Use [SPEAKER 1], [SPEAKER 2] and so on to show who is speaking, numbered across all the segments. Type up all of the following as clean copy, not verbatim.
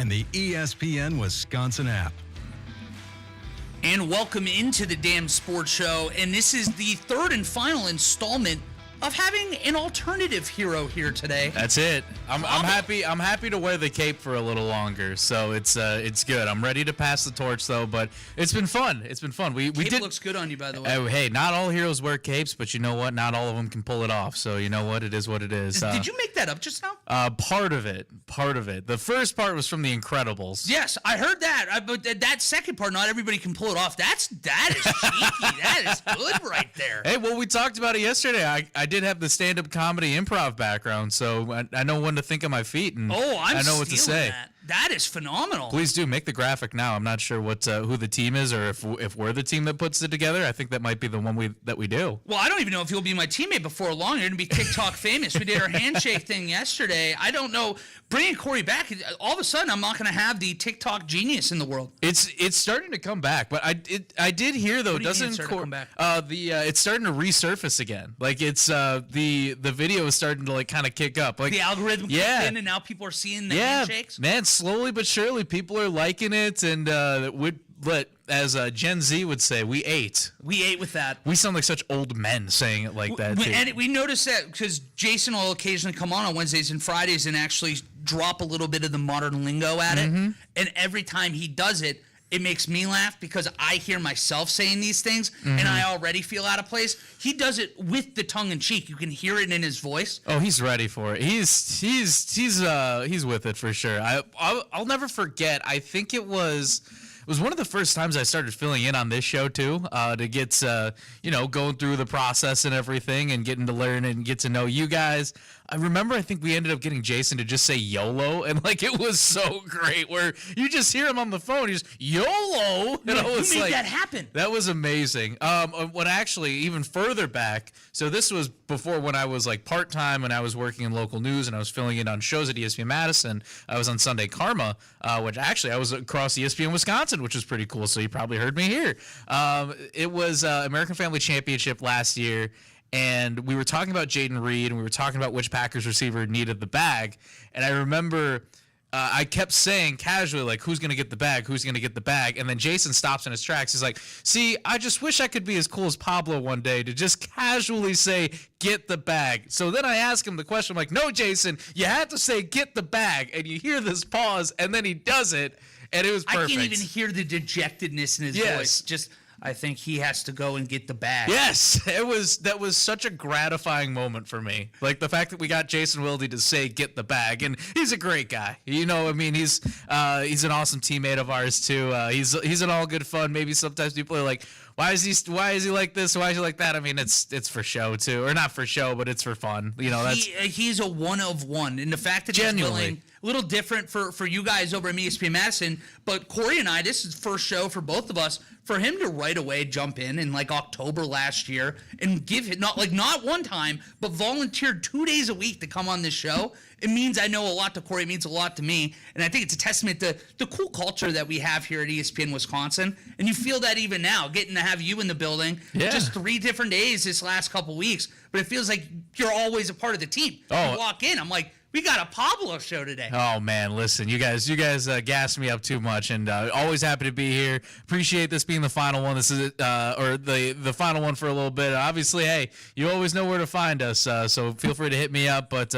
[SPEAKER 1] and the ESPN Wisconsin app.
[SPEAKER 2] And welcome into the Damn Sports Show. And this is the third and final installment of having an alternative hero here today.
[SPEAKER 3] That's it. I'm happy. I'm happy to wear the cape for a little longer, so it's good. I'm ready to pass the torch though, but it's been fun. It's been fun. We
[SPEAKER 2] Cape
[SPEAKER 3] did.
[SPEAKER 2] Looks good on you, by the way.
[SPEAKER 3] Hey, not all heroes wear capes, but you know what? Not all of them can pull it off. So you know what? It is what it is.
[SPEAKER 2] Did you make that up just now?
[SPEAKER 3] Part of it. The first part was from The Incredibles.
[SPEAKER 2] Yes, I heard that. But that second part, not everybody can pull it off. That is cheeky. That is good right there.
[SPEAKER 3] Hey, well, we talked about it yesterday. I did have the stand-up comedy improv background, so I know when to think of my feet, and I know what to say.
[SPEAKER 2] That is phenomenal.
[SPEAKER 3] Please do make the graphic now. I'm not sure who the team is, or if we're the team that puts it together. I think that might be the one that we do.
[SPEAKER 2] Well, I don't even know if you'll be my teammate before long. You're gonna be TikTok famous. We did our handshake thing yesterday. I don't know. Bringing Corey back, all of a sudden, I'm not gonna have the TikTok genius in the world.
[SPEAKER 3] It's starting to come back, but I did hear though. Doesn't
[SPEAKER 2] come back?
[SPEAKER 3] It's starting to resurface again. Like it's the video is starting to like kind of kick up. Like
[SPEAKER 2] the algorithm kicked in, and now people are seeing the handshakes.
[SPEAKER 3] Man, slowly but surely, people are liking it, and as Gen Z would say, we ate.
[SPEAKER 2] We ate with that.
[SPEAKER 3] We sound like such old men saying it like that, too.
[SPEAKER 2] And we noticed that because Jason will occasionally come on Wednesdays and Fridays and actually drop a little bit of the modern lingo at it. And every time he does it, it makes me laugh because I hear myself saying these things and I already feel out of place. He does it with the tongue in cheek. You can hear it in his voice.
[SPEAKER 3] Oh, he's ready for it. He's with it for sure. I'll never forget. I think it was one of the first times I started filling in on this show too, to get going through the process and everything and getting to learn and get to know you guys. I remember I think we ended up getting Jason to just say YOLO, and like it was so great where you just hear him on the phone, he's YOLO, and I was
[SPEAKER 2] who made
[SPEAKER 3] like,
[SPEAKER 2] that happen?
[SPEAKER 3] That was amazing. When actually even further back, so this was before when I was like part-time and I was working in local news and I was filling in on shows at ESPN Madison. I was on Sunday Karma, which actually I was across ESPN Wisconsin, which was pretty cool. So you probably heard me here. It was American Family Championship last year. And we were talking about Jaden Reed, and we were talking about which Packers receiver needed the bag. And I remember I kept saying casually, like, who's going to get the bag? Who's going to get the bag? And then Jason stops in his tracks. He's like, see, I just wish I could be as cool as Pablo one day to just casually say, get the bag. So then I ask him the question. I'm like, no, Jason, you had to say, get the bag. And you hear this pause, and then he does it, and it was perfect.
[SPEAKER 2] I can't even hear the dejectedness in his voice. Just... I think he has to go and get the bag.
[SPEAKER 3] Yes, that was such a gratifying moment for me. Like the fact that we got Jason Wilde to say "get the bag," and he's a great guy. You know, I mean, he's an awesome teammate of ours too. He's an all good fun. Maybe sometimes people are like, why is he like this? Why is he like that? I mean, it's for show too, or not for show, but it's for fun. You know,
[SPEAKER 2] he's a one of one, and the fact that
[SPEAKER 3] genuinely.
[SPEAKER 2] He's willing. A little different for you guys over at ESPN Madison, but Corey and I, this is the first show for both of us. For him to right away jump in like October last year and give it not one time, but volunteered 2 days a week to come on this show, it means I know a lot to Corey. It means a lot to me, and I think it's a testament to the cool culture that we have here at ESPN Wisconsin. And you feel that even now, getting to have you in the building, just 3 different days this last couple weeks. But it feels like you're always a part of the team.
[SPEAKER 3] Oh.
[SPEAKER 2] You walk in, I'm like, we got a Pablo show today.
[SPEAKER 3] Oh man, listen, you guys gassed me up too much, and always happy to be here. Appreciate this being the final one. This is or the final one for a little bit. Obviously, hey, you always know where to find us, so feel free to hit me up. But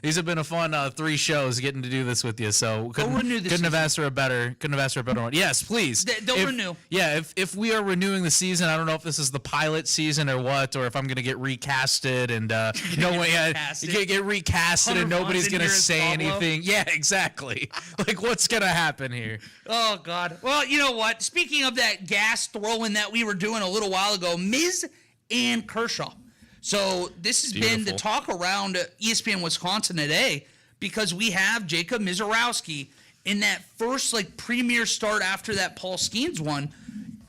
[SPEAKER 3] these have been a fun 3 shows getting to do this with you. So couldn't have asked for a better one. Yes, please.
[SPEAKER 2] Don't renew.
[SPEAKER 3] Yeah, if we are renewing the season, I don't know if this is the pilot season or what, or if I'm gonna get recasted and no way get recasted and nobody's gonna say anything. Yeah, exactly. Like, what's gonna happen here?
[SPEAKER 2] Oh God. Well, you know what? Speaking of that gas throwing that we were doing a little while ago, Miz and Kershaw. So this has been the talk around ESPN Wisconsin today because we have Jacob Mizorowski in that first premier start after that Paul Skeens one.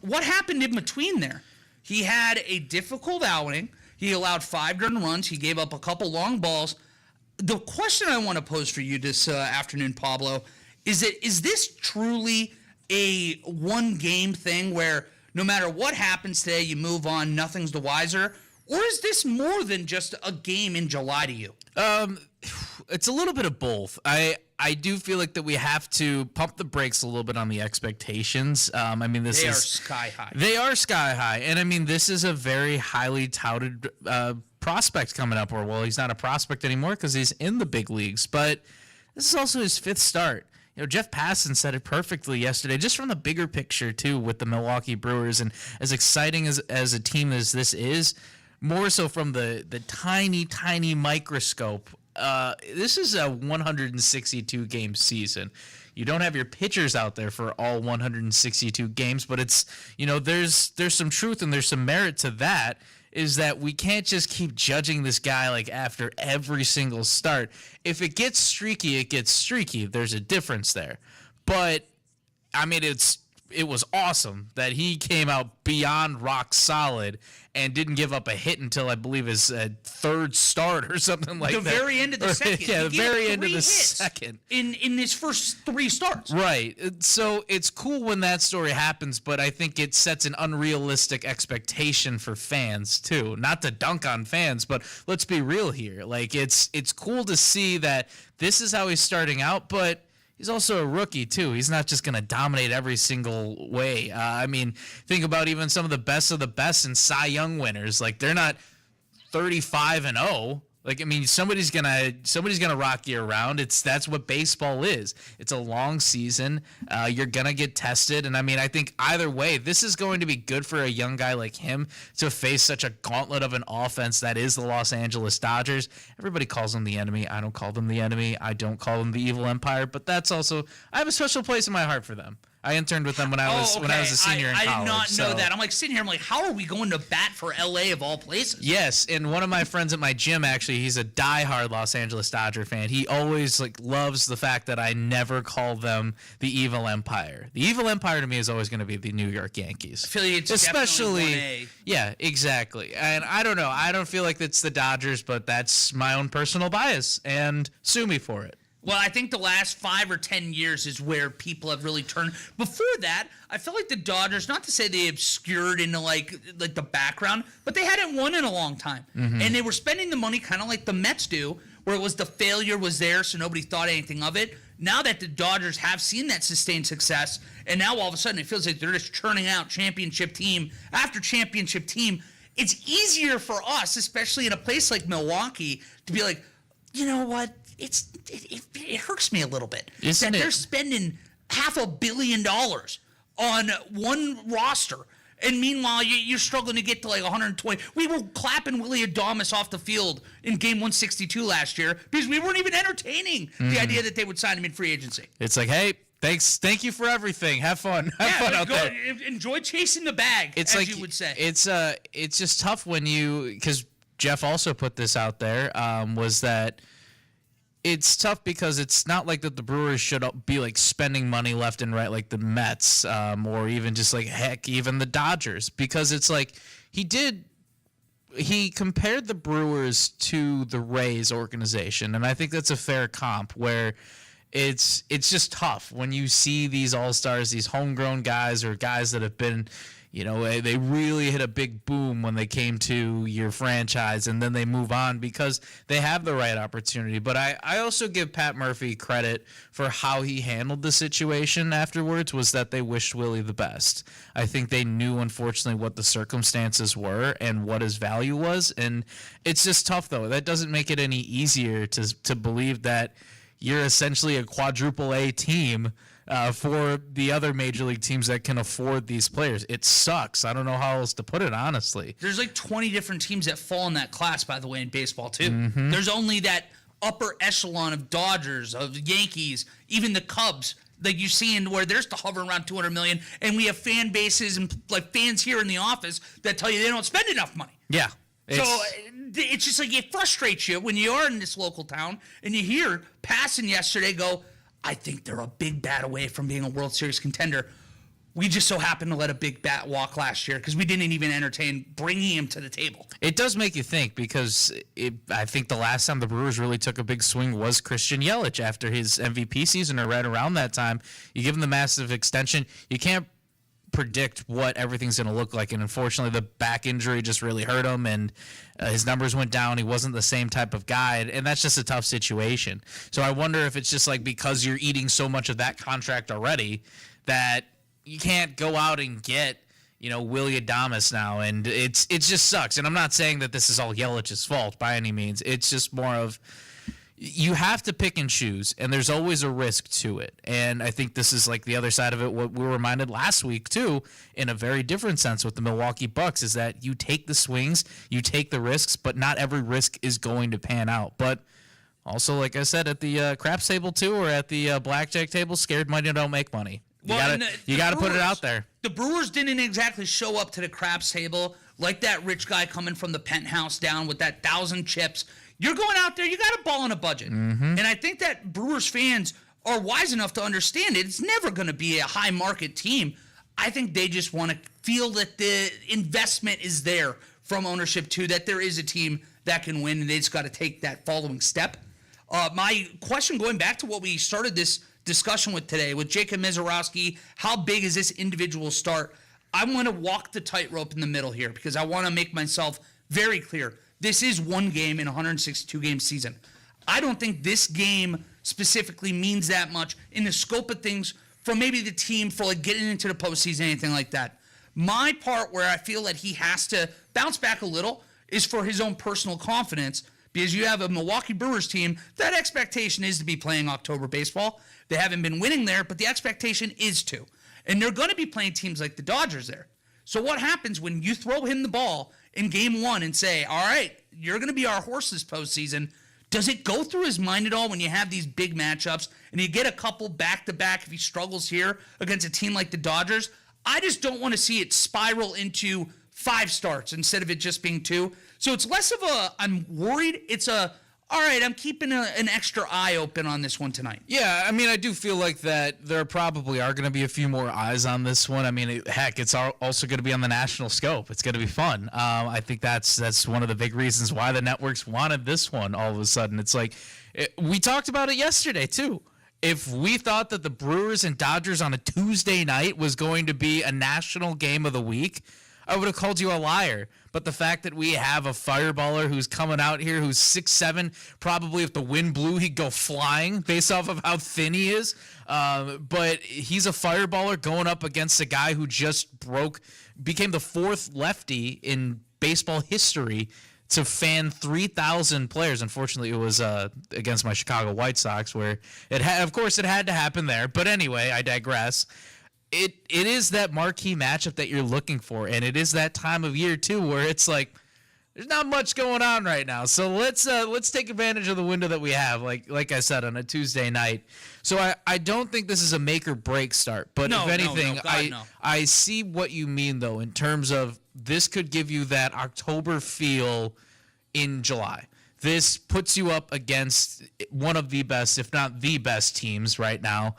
[SPEAKER 2] What happened in between there? He had a difficult outing. He allowed 5 earned runs. He gave up a couple long balls. The question I want to pose for you this afternoon, Pablo, is this truly a one-game thing where no matter what happens today, you move on, nothing's the wiser? Or is this more than just a game in July to you?
[SPEAKER 3] It's a little bit of both. I I do feel like that we have to pump the brakes a little bit on the expectations. They
[SPEAKER 2] are sky high.
[SPEAKER 3] They are sky high. And I mean, this is a very highly touted prospect coming up, or well, he's not a prospect anymore because he's in the big leagues, but this is also his 5th start. Jeff Passan said it perfectly yesterday, just from the bigger picture too, with the Milwaukee Brewers, and as exciting as a team as this is, more so from the tiny microscope. This is a 162 game season. You don't have your pitchers out there for all 162 games, but it's, there's some truth and there's some merit to that, is that we can't just keep judging this guy like after every single start. If it gets streaky, it gets streaky. There's a difference there. But I mean, it was awesome that he came out beyond rock solid and didn't give up a hit until I believe his 3rd start or something like that.
[SPEAKER 2] The very end of the second.
[SPEAKER 3] Yeah, the very end of the second.
[SPEAKER 2] In his first 3 starts.
[SPEAKER 3] Right. So it's cool when that story happens, but I think it sets an unrealistic expectation for fans too. Not to dunk on fans, but let's be real here. Like it's cool to see that this is how he's starting out, but he's also a rookie, too. He's not just going to dominate every single way. Think about even some of the best and Cy Young winners. Like, they're not 35-0. Like, somebody's gonna rock you around. That's what baseball is. It's a long season. You're gonna get tested, and I think either way, this is going to be good for a young guy like him to face such a gauntlet of an offense that is the Los Angeles Dodgers. Everybody calls them the enemy. I don't call them the enemy. I don't call them the evil empire. But that's also, I have a special place in my heart for them. I interned with them when I was a senior in college.
[SPEAKER 2] I did not know that. I'm like sitting here. I'm like, how are we going to bat for LA of all places?
[SPEAKER 3] Yes, and one of my friends at my gym, actually, he's a diehard Los Angeles Dodger fan. He always loves the fact that I never call them the evil empire. The evil empire to me is always going to be the New York Yankees.
[SPEAKER 2] I feel like it's especially 1A.
[SPEAKER 3] Yeah, exactly. And I don't know. I don't feel like it's the Dodgers, but that's my own personal bias, and sue me for it.
[SPEAKER 2] Well, I think the last 5 or 10 years is where people have really turned. Before that, I felt like the Dodgers, not to say they obscured into like the background, but they hadn't won in a long time. Mm-hmm. And they were spending the money kind of like the Mets do, where it was the failure was there, so nobody thought anything of it. Now that the Dodgers have seen that sustained success, and now all of a sudden it feels like they're just churning out championship team after championship team, it's easier for us, especially in a place like Milwaukee, to be like, you know what? It hurts me a little bit that they're spending $500 million on one roster, and meanwhile you're struggling to get to like 120. We were clapping Willie Adames off the field in Game 162 last year because we weren't even entertaining the idea that they would sign him in free agency.
[SPEAKER 3] It's like, hey, thank you for everything. Have fun. Have fun out there.
[SPEAKER 2] Enjoy chasing the bag, you would say.
[SPEAKER 3] It's just tough when because Jeff also put this out there, was that it's tough because it's not like that the Brewers should be like spending money left and right like the Mets, or even just like heck, even the Dodgers, because it's like he compared the Brewers to the Rays organization, and I think that's a fair comp where it's just tough when you see these all-stars, these homegrown guys or guys that have been, they really hit a big boom when they came to your franchise, and then they move on because they have the right opportunity. But I also give Pat Murphy credit for how he handled the situation afterwards, was that they wished Willie the best. I think they knew, unfortunately, what the circumstances were and what his value was. And it's just tough, though. That doesn't make it any easier to believe that you're essentially a quadruple A team for the other major league teams that can afford these players. It sucks. I don't know how else to put it, honestly.
[SPEAKER 2] There's like 20 different teams that fall in that class, by the way, in baseball, too.
[SPEAKER 3] Mm-hmm.
[SPEAKER 2] There's only that upper echelon of Dodgers, of Yankees, even the Cubs, like you see in where they're still hovering around 200 million, and we have fan bases and like fans here in the office that tell you they don't spend enough money.
[SPEAKER 3] Yeah.
[SPEAKER 2] It's just like it frustrates you when you are in this local town and you hear Passan yesterday go, I think they're a big bat away from being a World Series contender. We just so happened to let a big bat walk last year because we didn't even entertain bringing him to the table.
[SPEAKER 3] It does make you think, because I think the last time the Brewers really took a big swing was Christian Yelich after his MVP season, or right around that time. You give him the massive extension. You can't predict what everything's going to look like. And unfortunately, the back injury just really hurt him, and his numbers went down. He wasn't the same type of guy, and that's just a tough situation. So I wonder if it's just like because you're eating so much of that contract already that you can't go out and get, Willy Adames now, and it just sucks. And I'm not saying that this is all Yelich's fault by any means. It's just more of you have to pick and choose, and there's always a risk to it. And I think this is like the other side of it, what we were reminded last week too, in a very different sense with the Milwaukee Bucks, is that you take the swings, you take the risks, but not every risk is going to pan out. But also, like I said, at the craps table too, or at the blackjack table, scared money don't make money. You got to put it out there.
[SPEAKER 2] The Brewers didn't exactly show up to the craps table like that rich guy coming from the penthouse down with that 1,000 chips. You're going out there, you got a ball on a budget. And I think that Brewers fans are wise enough to understand it. It's never going to be a high market team. I think they just want to feel that the investment is there from ownership too, that there is a team that can win, and they just got to take that following step. My question, going back to what we started this discussion with today, with Jacob Mizorowski, how big is this individual start? I want to walk the tightrope in the middle here because I want to make myself very clear. This is one game in a 162-game season. I don't think this game specifically means that much in the scope of things for maybe the team for like getting into the postseason, anything like that. My part where I feel that he has to bounce back a little is for his own personal confidence, because you have a Milwaukee Brewers team, that expectation is to be playing October baseball. They haven't been winning there, but the expectation is to. And they're going to be playing teams like the Dodgers there. So what happens when you throw him the ball in game one and say, all right, you're going to be our horse this postseason? Does it go through his mind at all when you have these big matchups and you get a couple back-to-back if he struggles here against a team like the Dodgers? I just don't want to see it spiral into 5 starts instead of it just being 2. So it's less of a, I'm worried. It's a, all right, I'm keeping an extra eye open on this one tonight.
[SPEAKER 3] Yeah, I mean, I do feel like that there probably are going to be a few more eyes on this one. I mean, heck, it's also going to be on the national scope. It's going to be fun. I think that's one of the big reasons why the networks wanted this one all of a sudden. It's like, we talked about it yesterday, too. If we thought that the Brewers and Dodgers on a Tuesday night was going to be a national game of the week, I would have called you a liar. But the fact that we have a fireballer who's coming out here who's 6'7", probably if the wind blew, he'd go flying based off of how thin he is. But he's a fireballer going up against a guy who just became the 4th lefty in baseball history to fan 3,000 players. Unfortunately, it was against my Chicago White Sox, where it had to happen there. But anyway, I digress. It is that marquee matchup that you're looking for, and it is that time of year too where it's like there's not much going on right now. So let's take advantage of the window that we have, like I said, on a Tuesday night. So I don't think this is a make or break start, but if anything, I see what you mean though in terms of this could give you that October feel in July. This puts you up against one of the best, if not the best teams right now.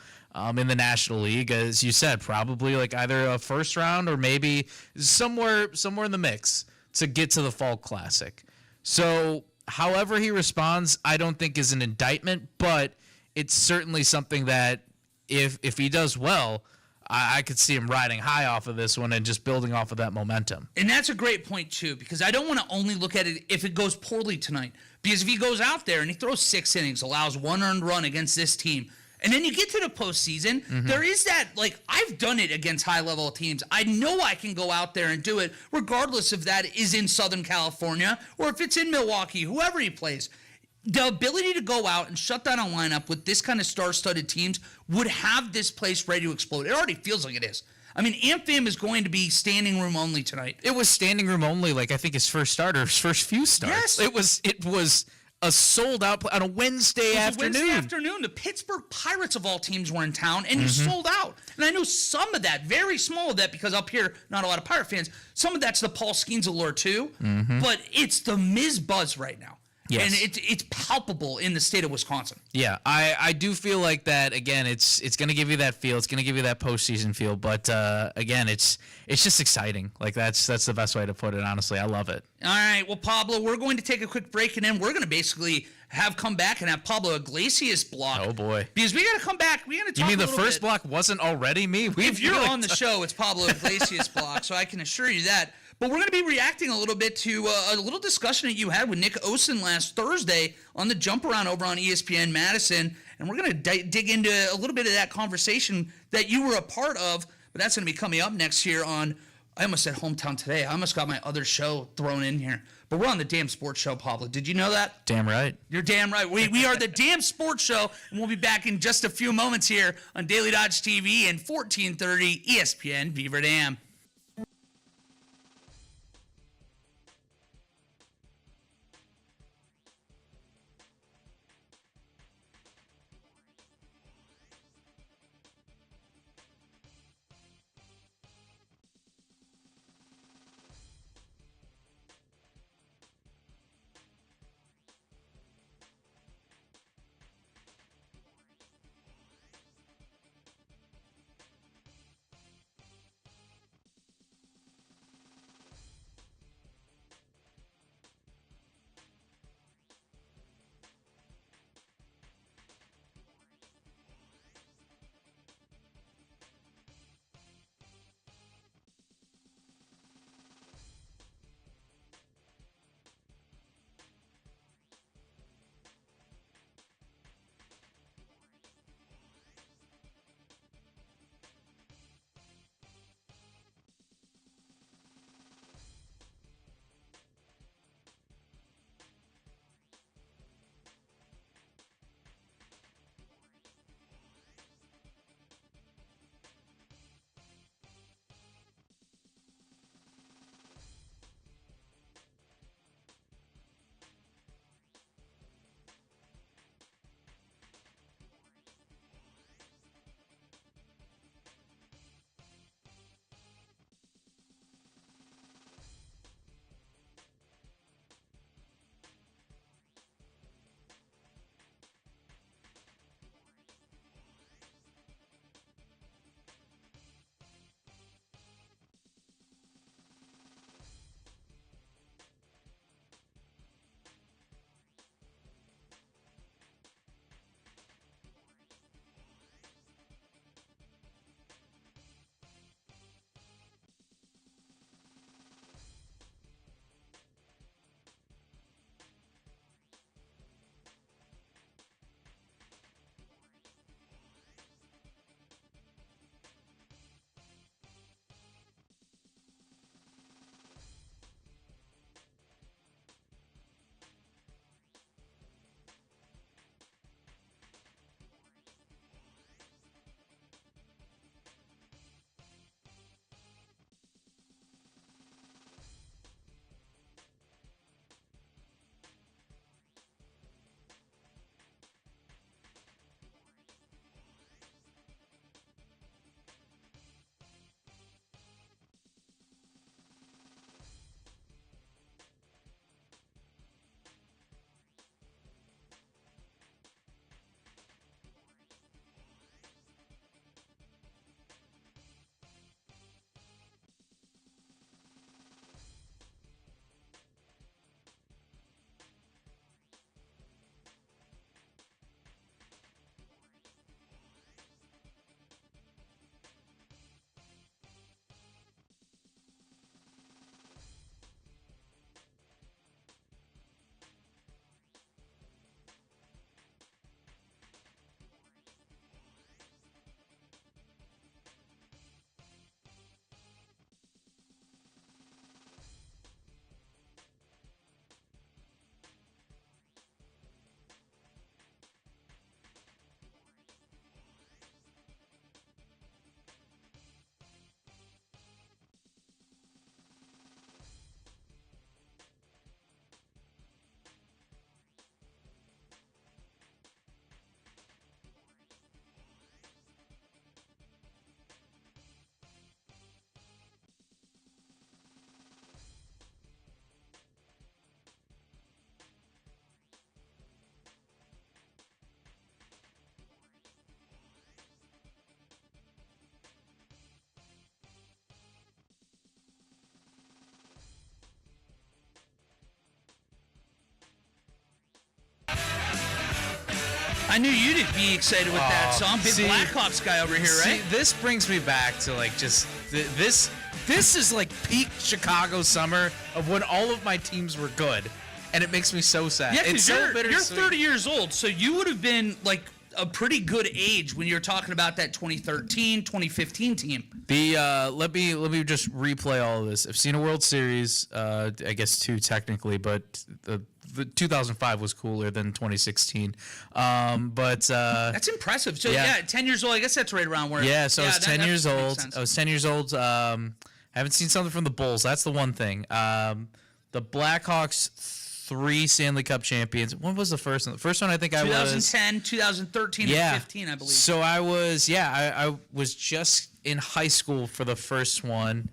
[SPEAKER 3] In the National League, as you said, probably like either a first round or maybe somewhere in the mix to get to the Fall Classic. So however he responds, I don't think is an indictment, but it's certainly something that if he does well, I could see him riding high off of this one and just building off of that momentum.
[SPEAKER 2] And that's a great point, too, because I don't want to only look at it if it goes poorly tonight. Because if he goes out there and he throws 6 innings, allows 1 earned run against this team, and then you get to the postseason, there is that, like, I've done it against high-level teams. I know I can go out there and do it, regardless if that is in Southern California or if it's in Milwaukee, whoever he plays. The ability to go out and shut down a lineup with this kind of star-studded teams would have this place ready to explode. It already feels like it is. I mean, AmFam is going to be standing room only tonight.
[SPEAKER 3] It was standing room only, like, I think his first start or his first few starts.
[SPEAKER 2] Yes.
[SPEAKER 3] It was a sold-out on a Wednesday afternoon.
[SPEAKER 2] The Pittsburgh Pirates, of all teams, were in town, and you sold out. And I know some of that, very small of that, because up here, not a lot of Pirate fans, some of that's the Paul Skeens allure, too. But it's the Miz buzz right now. Yes. And it's palpable in the state of Wisconsin.
[SPEAKER 3] Yeah, I do feel like that, again, it's going to give you that feel. It's going to give you that postseason feel. But, again, it's just exciting. Like, that's the best way to put it, honestly. I love it.
[SPEAKER 2] All right, well, Pablo, we're going to take a quick break, and then we're going to basically have come back and have Pablo Iglesias block.
[SPEAKER 3] Oh boy!
[SPEAKER 2] Because we got to come back. We got to talk.
[SPEAKER 3] You mean
[SPEAKER 2] a
[SPEAKER 3] the
[SPEAKER 2] little
[SPEAKER 3] first
[SPEAKER 2] bit.
[SPEAKER 3] block wasn't already me?
[SPEAKER 2] If you're on the show, it's Pablo Iglesias block, so I can assure you that. But we're going to be reacting a little bit to a little discussion that you had with Nick Osen last Thursday on the Jump Around over on ESPN Madison, and we're going to dig into a little bit of that conversation that you were a part of. But that's going to be coming up next year on. I almost said Hometown Today. I almost got my other show thrown in here. But we're on the Damn Sports Show, Pablo. Did you know that?
[SPEAKER 3] Damn right.
[SPEAKER 2] You're damn right. We are the Damn Sports Show, and we'll be back in just a few moments here on Daily Dodge TV and 1430 ESPN Beaver Dam. I knew you'd be excited with that song. Big Blackhawks guy over here, right?
[SPEAKER 3] This brings me back to like just this. This is like peak Chicago summer of when all of my teams were good, and it makes me so sad.
[SPEAKER 2] Yeah,
[SPEAKER 3] it's
[SPEAKER 2] because
[SPEAKER 3] so
[SPEAKER 2] you're 30 years old, so you would have been like a pretty good age when you're talking about that 2013, 2015 team.
[SPEAKER 3] Let me just replay all of this. I've seen a World Series, I guess 2 technically, but the 2005 was cooler than 2016.
[SPEAKER 2] That's impressive. So yeah, 10 years old. I guess that's right around where.
[SPEAKER 3] Yeah, so I was 10 years old.
[SPEAKER 2] Sense.
[SPEAKER 3] I was 10 years old. Haven't seen something from the Bulls. That's the one thing. The Blackhawks 3 Stanley Cup champions. When was the first one? The first one I think I was
[SPEAKER 2] 2010, 2013, and 15, I believe.
[SPEAKER 3] So I was I was just in high school for the first one.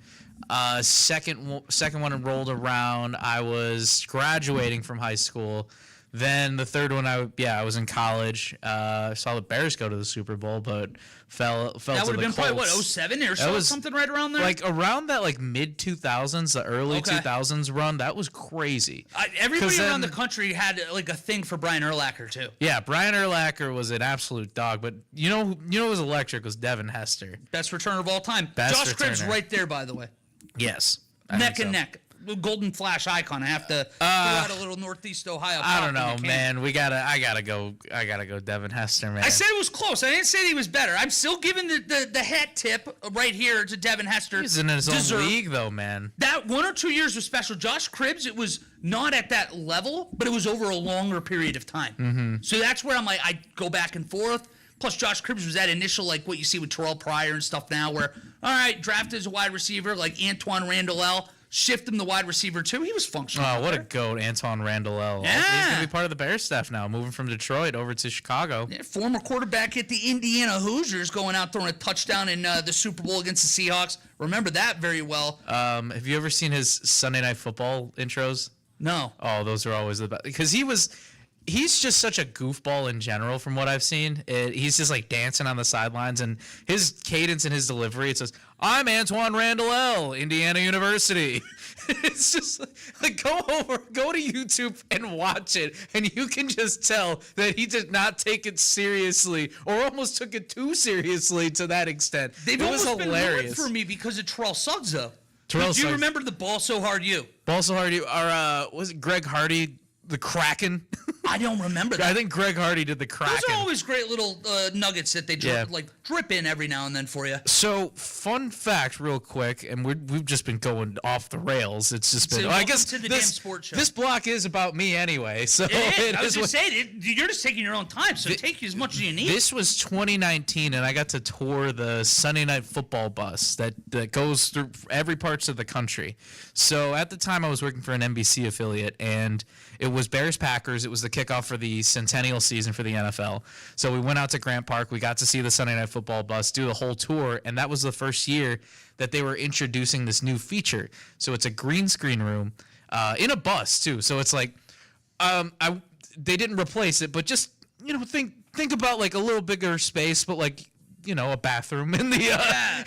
[SPEAKER 3] Second one rolled around. I was graduating from high school. Then the third one, I was in college. Saw the Bears go to the Super Bowl, but fell to the Colts.
[SPEAKER 2] That would have been probably, 07 or so, something right around there?
[SPEAKER 3] Like around that mid-2000s, the early 2000s run, that was crazy.
[SPEAKER 2] Everybody around the country had like a thing for Brian Urlacher, too.
[SPEAKER 3] Yeah, Brian Urlacher was an absolute dog, but you know who was electric was Devin Hester.
[SPEAKER 2] Best returner of all time.
[SPEAKER 3] Best
[SPEAKER 2] Josh Cribbs
[SPEAKER 3] returner.
[SPEAKER 2] right there, by the way.
[SPEAKER 3] Yes.
[SPEAKER 2] Neck and neck. Golden Flash icon. I have to throw out a little Northeast Ohio.
[SPEAKER 3] I don't know, man. I gotta go Devin Hester, man.
[SPEAKER 2] I said it was close. I didn't say he was better. I'm still giving the hat tip right here to Devin Hester.
[SPEAKER 3] He's in his own league, though, man.
[SPEAKER 2] That 1 or 2 years was special. Josh Cribbs, it was not at that level, but it was over a longer period of time.
[SPEAKER 3] Mm-hmm.
[SPEAKER 2] So that's where I'm like, I go back and forth. Plus, Josh Cribbs was that initial, like what you see with Terrell Pryor and stuff now, where, all right, drafted as a wide receiver, like Antoine Randall, shift him to wide receiver too. He was functional.
[SPEAKER 3] Oh, what a goat, Antoine Randall.
[SPEAKER 2] Yeah.
[SPEAKER 3] He's going to be part of the Bears staff now, moving from Detroit over to Chicago.
[SPEAKER 2] Yeah, former quarterback at the Indiana Hoosiers, going out throwing a touchdown in the Super Bowl against the Seahawks. Remember that very well.
[SPEAKER 3] Have you ever seen his Sunday Night Football intros?
[SPEAKER 2] No.
[SPEAKER 3] Oh, those are always the best. Because he's just such a goofball in general from what I've seen. He's just like dancing on the sidelines, and his cadence and his delivery, it says, I'm Antoine Randall, Indiana University. It's just like go to YouTube and watch it, and you can just tell that he did not take it seriously, or almost took it too seriously to that extent.
[SPEAKER 2] They've
[SPEAKER 3] it was
[SPEAKER 2] almost
[SPEAKER 3] hilarious.
[SPEAKER 2] been ruined for me because of Terrell Suggs, though. Do
[SPEAKER 3] Suggs.
[SPEAKER 2] you remember the Ball So Hard You?
[SPEAKER 3] Ball So Hard You, or was it Greg Hardy, the Kraken?
[SPEAKER 2] I don't remember that.
[SPEAKER 3] I think Greg Hardy did the Kraken.
[SPEAKER 2] Those are always great little nuggets that they drip in every now and then for you.
[SPEAKER 3] So, fun fact, real quick, and we've just been going off the rails. It's just been.
[SPEAKER 2] So
[SPEAKER 3] I guess
[SPEAKER 2] to the
[SPEAKER 3] this,
[SPEAKER 2] damn sports show.
[SPEAKER 3] This block is about me anyway. So
[SPEAKER 2] I was just saying, you're just taking your own time, so take as much as you need.
[SPEAKER 3] This was 2019, and I got to tour the Sunday Night Football bus that goes through every parts of the country. So at the time, I was working for an NBC affiliate, and it was Bears-Packers. It was the kickoff for the centennial season for the NFL. So we went out to Grant Park. We got to see the Sunday Night Football bus, do the whole tour, and that was the first year that they were introducing this new feature. So it's a green screen room in a bus too. So it's like they didn't replace it, but just think about like a little bigger space, but like a bathroom in the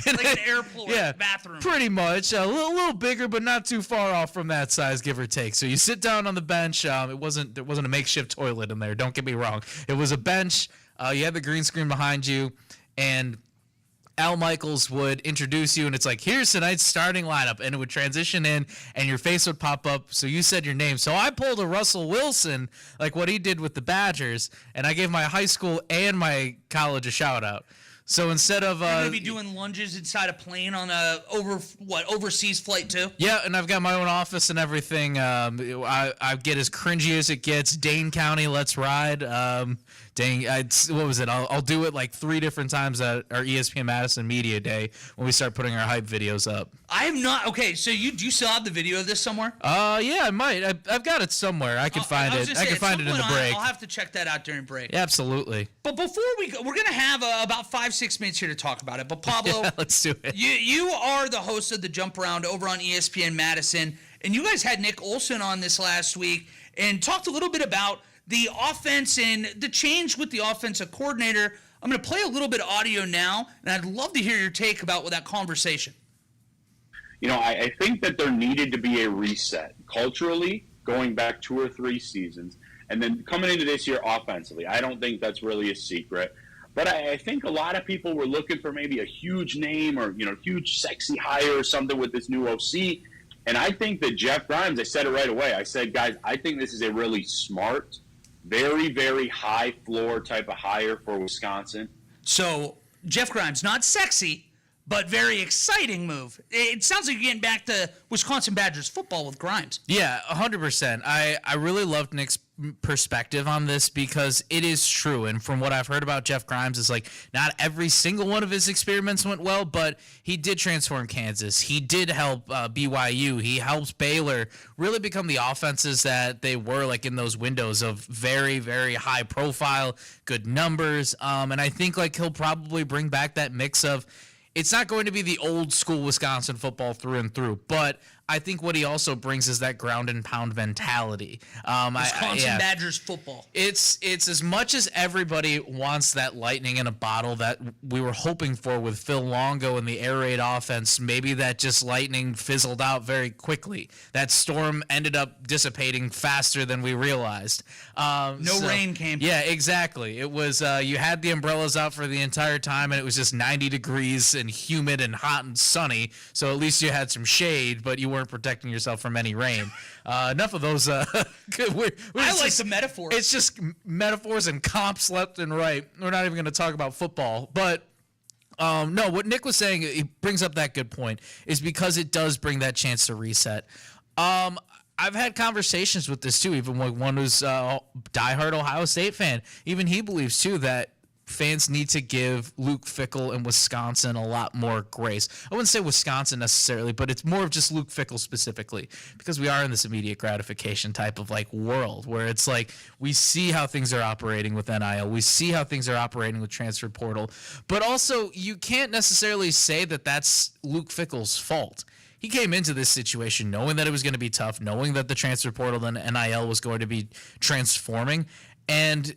[SPEAKER 2] like an airport bathroom.
[SPEAKER 3] Pretty much a little bigger, but not too far off from that size, give or take. So you sit down on the bench. There wasn't a makeshift toilet in there. Don't get me wrong. It was a bench. You had the green screen behind you, and Al Michaels would introduce you, and it's like, here's tonight's starting lineup, and it would transition in, and your face would pop up, so you said your name. So I pulled a Russell Wilson, like what he did with the Badgers, and I gave my high school and my college a shout-out. So instead of
[SPEAKER 2] you're gonna be doing lunges inside a plane on a overseas flight too?
[SPEAKER 3] Yeah, and I've got my own office and everything. I get as cringy as it gets. Dane County, let's ride. What was it? I'll do it like 3 different times at our ESPN Madison Media Day when we start putting our hype videos up.
[SPEAKER 2] I have not. Okay, so do you still have the video of this somewhere?
[SPEAKER 3] Yeah, I might. I've got it somewhere. I can find it. I can find it in the break.
[SPEAKER 2] I'll have to check that out during break.
[SPEAKER 3] Yeah, absolutely.
[SPEAKER 2] But before we go, we're gonna have about 5-6 minutes here to talk about it. But Pablo,
[SPEAKER 3] yeah, let's do it.
[SPEAKER 2] You are the host of the Jump Around over on ESPN Madison, and you guys had Nick Olson on this last week and talked a little bit about the offense and the change with the offensive coordinator. I'm going to play a little bit of audio now, and I'd love to hear your take about that conversation.
[SPEAKER 4] I think that there needed to be a reset culturally, going back 2 or 3 seasons, And then coming into this year offensively, I don't think that's really a secret. But I think a lot of people were looking for maybe a huge name or, huge sexy hire or something with this new OC. And I think that Jeff Grimes, I said it right away. I said, guys, I think this is a really smart, very, very high floor type of hire for Wisconsin.
[SPEAKER 2] So Jeff Grimes, not sexy, but very exciting move. It sounds like you're getting back to Wisconsin Badgers football with Grimes.
[SPEAKER 3] Yeah, 100%. I really loved Nick's perspective on this because it is true. And from what I've heard about Jeff Grimes is like not every single one of his experiments went well, but he did transform Kansas. He did help BYU. He helped Baylor really become the offenses that they were like in those windows of very, very high profile, good numbers. And I think like he'll probably bring back that mix of, it's not going to be the old school Wisconsin football through and through, but I think what he also brings is that ground and pound mentality.
[SPEAKER 2] Wisconsin Badgers football.
[SPEAKER 3] It's as much as everybody wants that lightning in a bottle that we were hoping for with Phil Longo and the air raid offense. Maybe that just lightning fizzled out very quickly. That storm ended up dissipating faster than we realized.
[SPEAKER 2] No rain came.
[SPEAKER 3] Yeah, exactly. It was you had the umbrellas out for the entire time, and it was just 90 degrees and humid and hot and sunny. So at least you had some shade, but you weren't protecting yourself from any rain. Enough of those. I
[SPEAKER 2] like the metaphors.
[SPEAKER 3] It's just metaphors and comps left and right. We're not even going to talk about football. But no, what Nick was saying, he brings up that good point, is because it does bring that chance to reset. I've had conversations with this too, even like one who's a diehard Ohio State fan. Even he believes too that fans need to give Luke Fickell and Wisconsin a lot more grace. I wouldn't say Wisconsin necessarily, but it's more of just Luke Fickell specifically, because we are in this immediate gratification type of like world where it's like we see how things are operating with NIL, we see how things are operating with transfer portal, but also you can't necessarily say that that's Luke Fickell's fault. He came into this situation knowing that it was going to be tough, knowing that the transfer portal and NIL was going to be transforming, and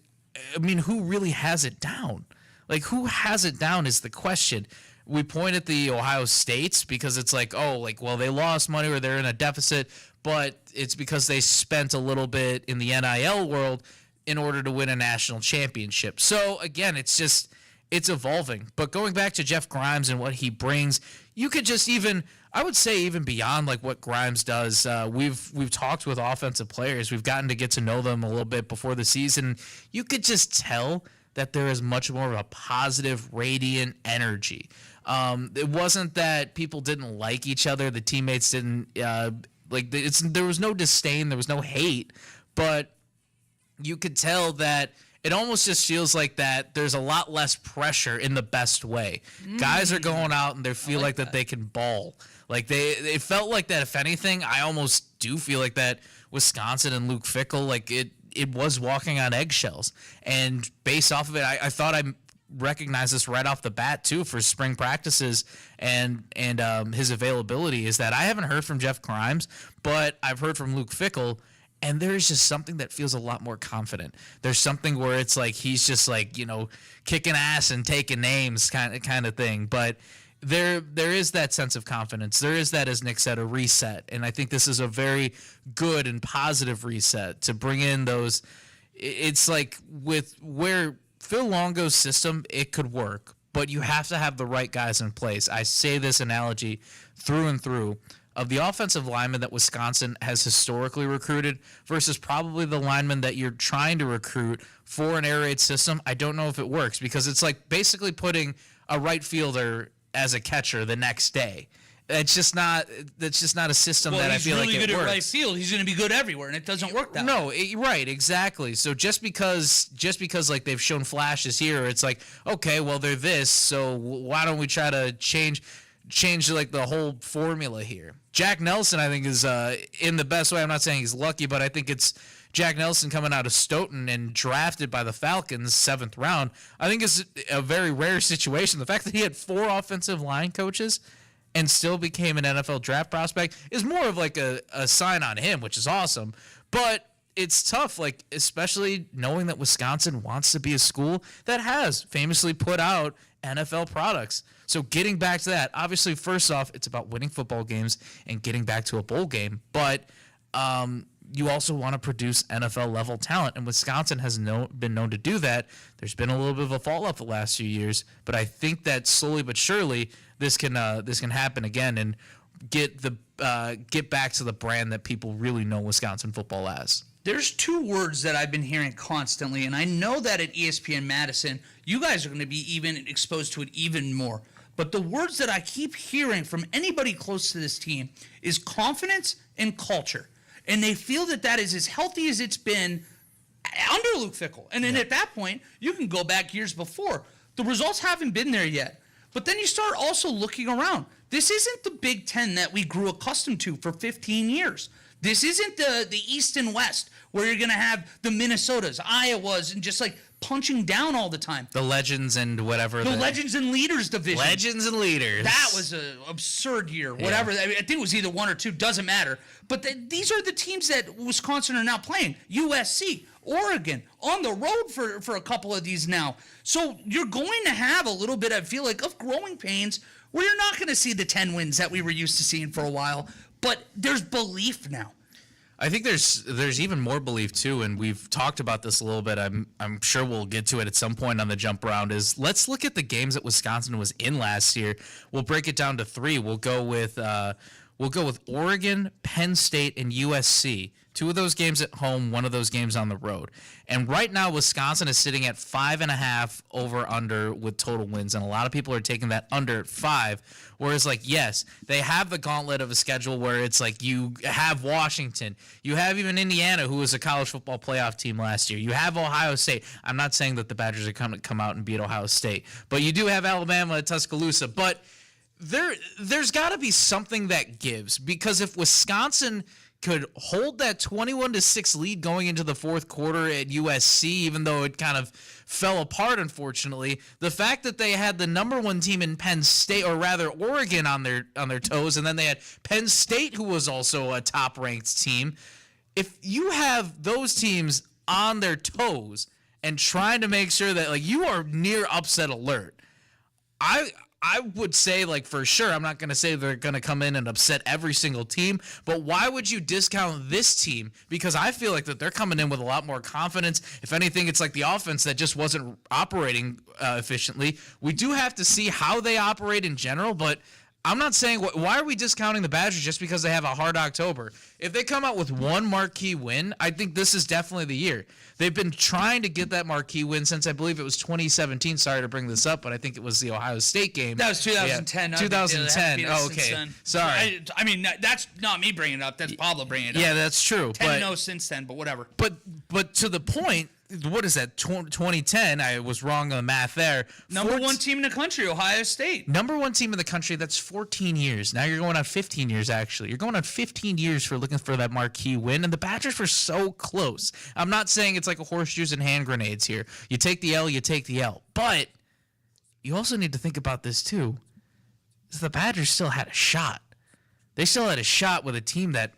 [SPEAKER 3] I mean, who really has it down? Like, who has it down is the question. We point at the Ohio States because it's like, oh, like, well, they lost money or they're in a deficit, but it's because they spent a little bit in the NIL world in order to win a national championship. So, again, it's evolving. But going back to Jeff Grimes and what he brings, you could just I would say even beyond like what Grimes does, we've talked with offensive players. We've gotten to get to know them a little bit before the season. You could just tell that there is much more of a positive, radiant energy. It wasn't that people didn't like each other. The teammates didn't there was no disdain. There was no hate. But you could tell that it almost just feels like that there's a lot less pressure in the best way. Guys are going out and they feel like that they can ball. Like they felt like that. If anything, I almost do feel like that Wisconsin and Luke Fickell, like it was walking on eggshells. And based off of it, I thought I recognized this right off the bat too for spring practices and his availability is that I haven't heard from Jeff Grimes, but I've heard from Luke Fickell. And there's just something that feels a lot more confident. There's something where it's like he's just like, kicking ass and taking names kind of thing. But there is that sense of confidence. There is that, as Nick said, a reset. And I think this is a very good and positive reset to bring in those. It's like with where Phil Longo's system, it could work, but you have to have the right guys in place. I say this analogy through and through. Of the offensive linemen that Wisconsin has historically recruited versus probably the linemen that you're trying to recruit for an air raid system, I don't know if it works because it's like basically putting a right fielder as a catcher the next day. That's just not a system that I feel like it works.
[SPEAKER 2] He's really good at right field. He's going to be good everywhere, and it doesn't work that way.
[SPEAKER 3] No, right, exactly. So just because like they've shown flashes here, it's like, okay, well they're this, so why don't we try to change like the whole formula here. Jack Nelson, I think, is in the best way. I'm not saying he's lucky, but I think it's Jack Nelson coming out of Stoughton and drafted by the Falcons 7th round. I think it's a very rare situation. The fact that he had 4 offensive line coaches and still became an NFL draft prospect is more of like a sign on him, which is awesome. But it's tough, like especially knowing that Wisconsin wants to be a school that has famously put out NFL products. So getting back to that, obviously, first off, it's about winning football games and getting back to a bowl game. But you also want to produce NFL level talent, and Wisconsin has been known to do that. There's been a little bit of a fall off the last few years, but I think that slowly but surely this can happen again and get back to the brand that people really know Wisconsin football as.
[SPEAKER 2] There's two words that I've been hearing constantly, and I know that at ESPN Madison, you guys are going to be even exposed to it even more. But the words that I keep hearing from anybody close to this team is confidence and culture. And they feel that is as healthy as it's been under Luke Fickell. And then at that point, you can go back years before. The results haven't been there yet. But then you start also looking around. This isn't the Big Ten that we grew accustomed to for 15 years. This isn't the East and West where you're going to have the Minnesotas, Iowas, and just like punching down all the time.
[SPEAKER 3] The Legends and whatever.
[SPEAKER 2] The Legends and Leaders division.
[SPEAKER 3] Legends and Leaders.
[SPEAKER 2] That was an absurd year. Whatever. I think it was either 1 or 2. Doesn't matter. But these are the teams that Wisconsin are now playing. USC, Oregon, on the road for a couple of these now. So you're going to have a little bit, I feel like, of growing pains where you're not going to see the 10 wins that we were used to seeing for a while. But there's belief now.
[SPEAKER 3] I think there's even more belief too, and we've talked about this a little bit. I'm sure we'll get to it at some point on the jump round. Is let's look at the games that Wisconsin was in last year. We'll break it down to 3. We'll go with Oregon, Penn State, and USC. 2 of those games at home, 1 of those games on the road. And right now, Wisconsin is sitting at 5.5 over/under with total wins, and a lot of people are taking that under at 5. Whereas, like, yes, they have the gauntlet of a schedule where it's like you have Washington, you have even Indiana, who was a college football playoff team last year. You have Ohio State. I'm not saying that the Badgers are going to come out and beat Ohio State, but you do have Alabama at Tuscaloosa. But there's got to be something that gives, because if Wisconsin could hold that 21-6 lead going into the fourth quarter at USC, even though it kind of fell apart, unfortunately, the fact that they had the number 1 team in Penn State, or rather Oregon, on their toes, and then they had Penn State, who was also a top-ranked team. If you have those teams on their toes and trying to make sure that, like, you are near upset alert, I would say, like, for sure, I'm not going to say they're going to come in and upset every single team, but why would you discount this team? Because I feel like that they're coming in with a lot more confidence. If anything, it's like the offense that just wasn't operating efficiently. We do have to see how they operate in general, but I'm not saying, why are we discounting the Badgers just because they have a hard October? If they come out with 1 marquee win, I think this is definitely the year. They've been trying to get that marquee win since, I believe it was 2017. Sorry to bring this up, but I think it was the Ohio State game.
[SPEAKER 2] That was 2010.
[SPEAKER 3] Yeah. 2010. Oh, okay. Sorry.
[SPEAKER 2] I mean, that's not me bringing it up. That's Pablo bringing it up.
[SPEAKER 3] Yeah, that's true.
[SPEAKER 2] 10-0 since then, but whatever.
[SPEAKER 3] But to the point, what is that, 2010? I was wrong on the math there.
[SPEAKER 2] Number 1 team in the country, Ohio State.
[SPEAKER 3] Number 1 team in the country, that's 14 years. Now you're going on 15 years, actually. You're going on 15 years for looking for that marquee win, and the Badgers were so close. I'm not saying it's like a horseshoes and hand grenades here. You take the L, you take the L. But you also need to think about this, too, is the Badgers still had a shot. They still had a shot with a team that,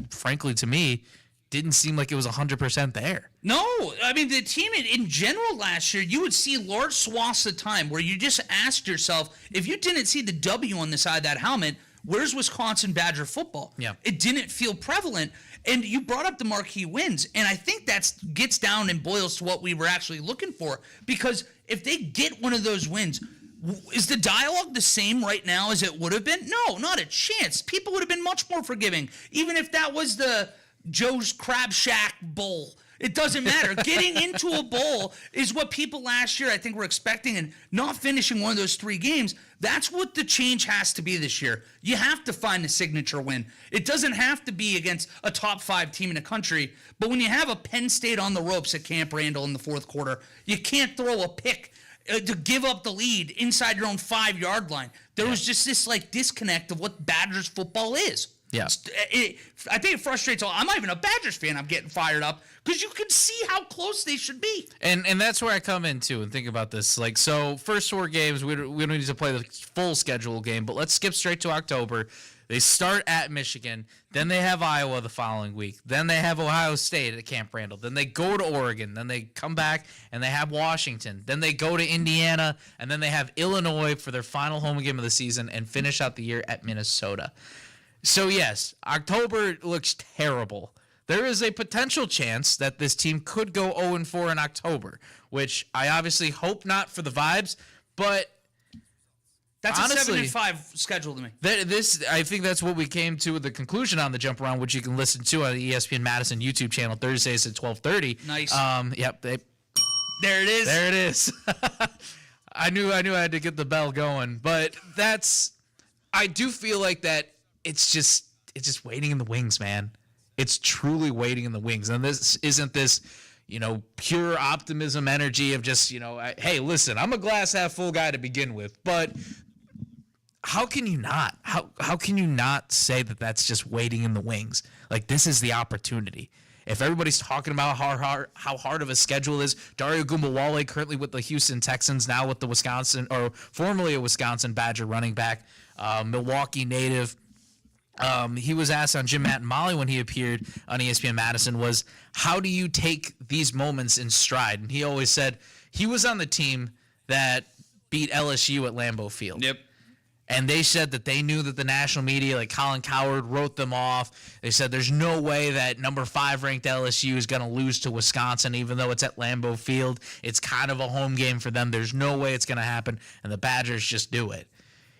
[SPEAKER 3] frankly, to me, didn't seem like it was 100% there.
[SPEAKER 2] No, I mean, the team in general last year, you would see large swaths of time where you just asked yourself, if you didn't see the W on the side of that helmet, where's Wisconsin Badger football?
[SPEAKER 3] Yeah.
[SPEAKER 2] It didn't feel prevalent. And you brought up the marquee wins, and I think that gets down and boils to what we were actually looking for. Because if they get one of those wins, is the dialogue the same right now as it would have been? No, not a chance. People would have been much more forgiving, even if that was the Joe's Crab Shack Bowl. It doesn't matter. Getting into a bowl is what people last year, I think, were expecting, and not finishing one of those 3 games. That's what the change has to be this year. You have to find a signature win. It doesn't have to be against a top 5 team in the country, but when you have a Penn State on the ropes at Camp Randall in the fourth quarter, you can't throw a pick to give up the lead inside your own 5-yard line. There was just this like disconnect of what Badgers football is.
[SPEAKER 3] Yeah.
[SPEAKER 2] I think it frustrates all. I'm not even a Badgers fan. I'm getting fired up because you can see how close they should be.
[SPEAKER 3] And that's where I come in, too, and think about this. Like, so first 4 games, we don't need to play the full schedule game, but let's skip straight to October. They start at Michigan. Then they have Iowa the following week. Then they have Ohio State at Camp Randall. Then they go to Oregon. Then they come back and they have Washington. Then they go to Indiana. And then they have Illinois for their final home game of the season and finish out the year at Minnesota. So, yes, October looks terrible. there is a potential chance that this team could go 0-4 in October, which I obviously hope not for the vibes, but
[SPEAKER 2] that's
[SPEAKER 3] honestly,
[SPEAKER 2] a 7-5 schedule to me.
[SPEAKER 3] I think that's what we came to with the conclusion on the jump around, which you can listen to on the ESPN Madison YouTube channel Thursdays at 12:30.
[SPEAKER 2] Nice.
[SPEAKER 3] Yep.
[SPEAKER 2] There it is.
[SPEAKER 3] There it is. I knew I had to get the bell going, but I do feel like that it's just waiting in the wings, man. It's truly waiting in the wings. And this isn't this, pure optimism energy of just, hey, listen, I'm a glass half full guy to begin with, but how can you not? How can you not say that that's just waiting in the wings? Like, this is the opportunity. If everybody's talking about how hard of a schedule is, Dario Gumbawale currently with the Houston Texans, now with the Wisconsin, or formerly a Wisconsin Badger running back, Milwaukee native. He was asked on Jim Matt and Molly when he appeared on ESPN Madison was, how do you take these moments in stride? And he always said he was on the team that beat LSU at Lambeau Field.
[SPEAKER 2] Yep.
[SPEAKER 3] And they said that they knew that the national media, like Colin Cowherd, wrote them off. They said there's no way that number 5 ranked LSU is going to lose to Wisconsin, even though it's at Lambeau Field. It's kind of a home game for them. There's no way it's going to happen. And the Badgers just do it.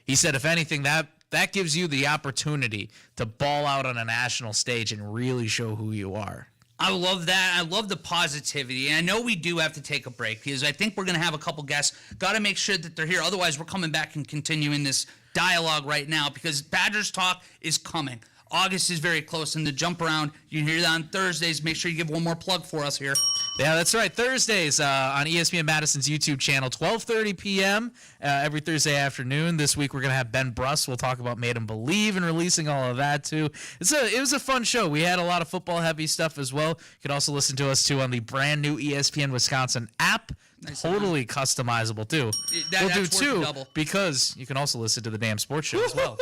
[SPEAKER 3] He said, if anything, that gives you the opportunity to ball out on a national stage and really show who you are.
[SPEAKER 2] I love that. I love the positivity. And I know we do have to take a break because I think we're going to have a couple guests. Got to make sure that they're here. Otherwise, we're coming back and continuing this dialogue right now because Badgers Talk is coming. August is very close, and the jump around, you can hear that on Thursdays. Make sure you give one more plug for us here.
[SPEAKER 3] Yeah, that's right. Thursdays on ESPN Madison's YouTube channel, 12:30 p.m. Every Thursday afternoon. This week we're going to have Ben Bruss. We'll talk about Made 'em Believe and releasing all of that, too. It was a fun show. We had a lot of football-heavy stuff as well. You can also listen to us, too, on the brand-new ESPN Wisconsin app. Nice. Totally customizable, too. We'll do two because you can also listen to the Damn Sports Show as well.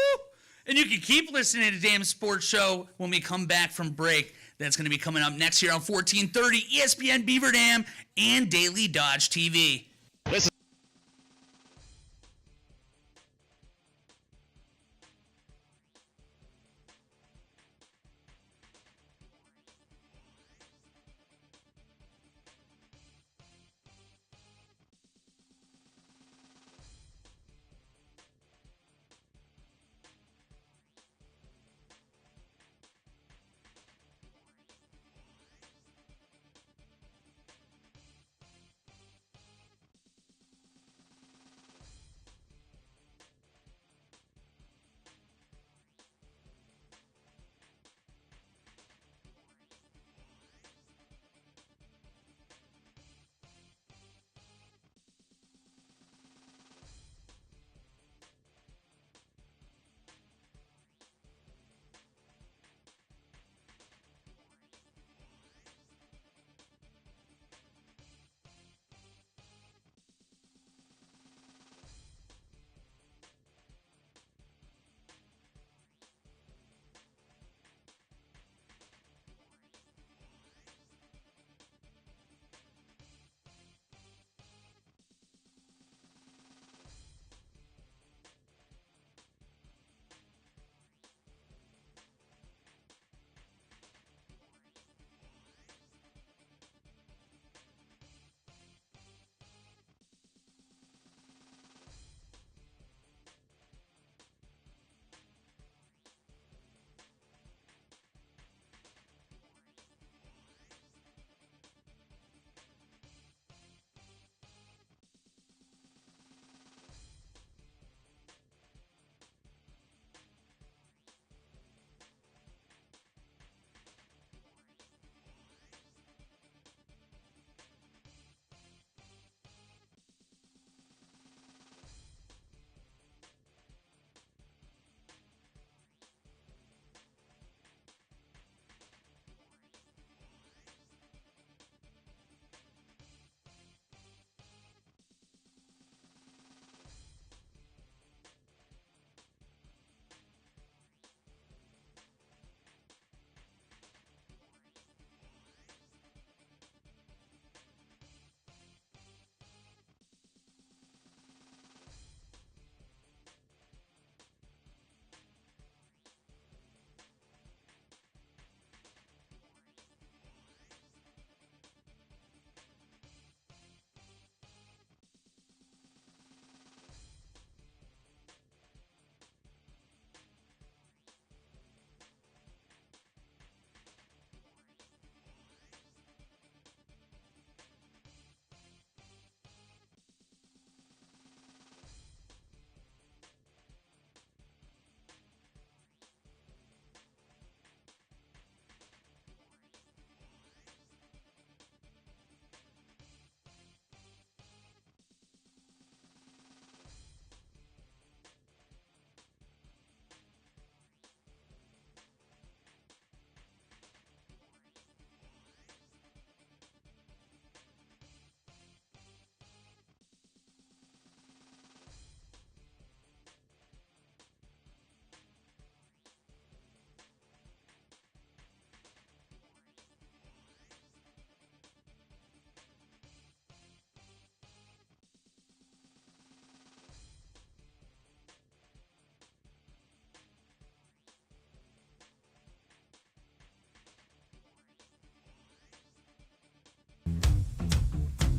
[SPEAKER 2] And you can keep listening to Damn Sports Show when we come back from break. That's going to be coming up next year on 1430 ESPN Beaver Dam and Daily Dodge TV.
[SPEAKER 5] Listen.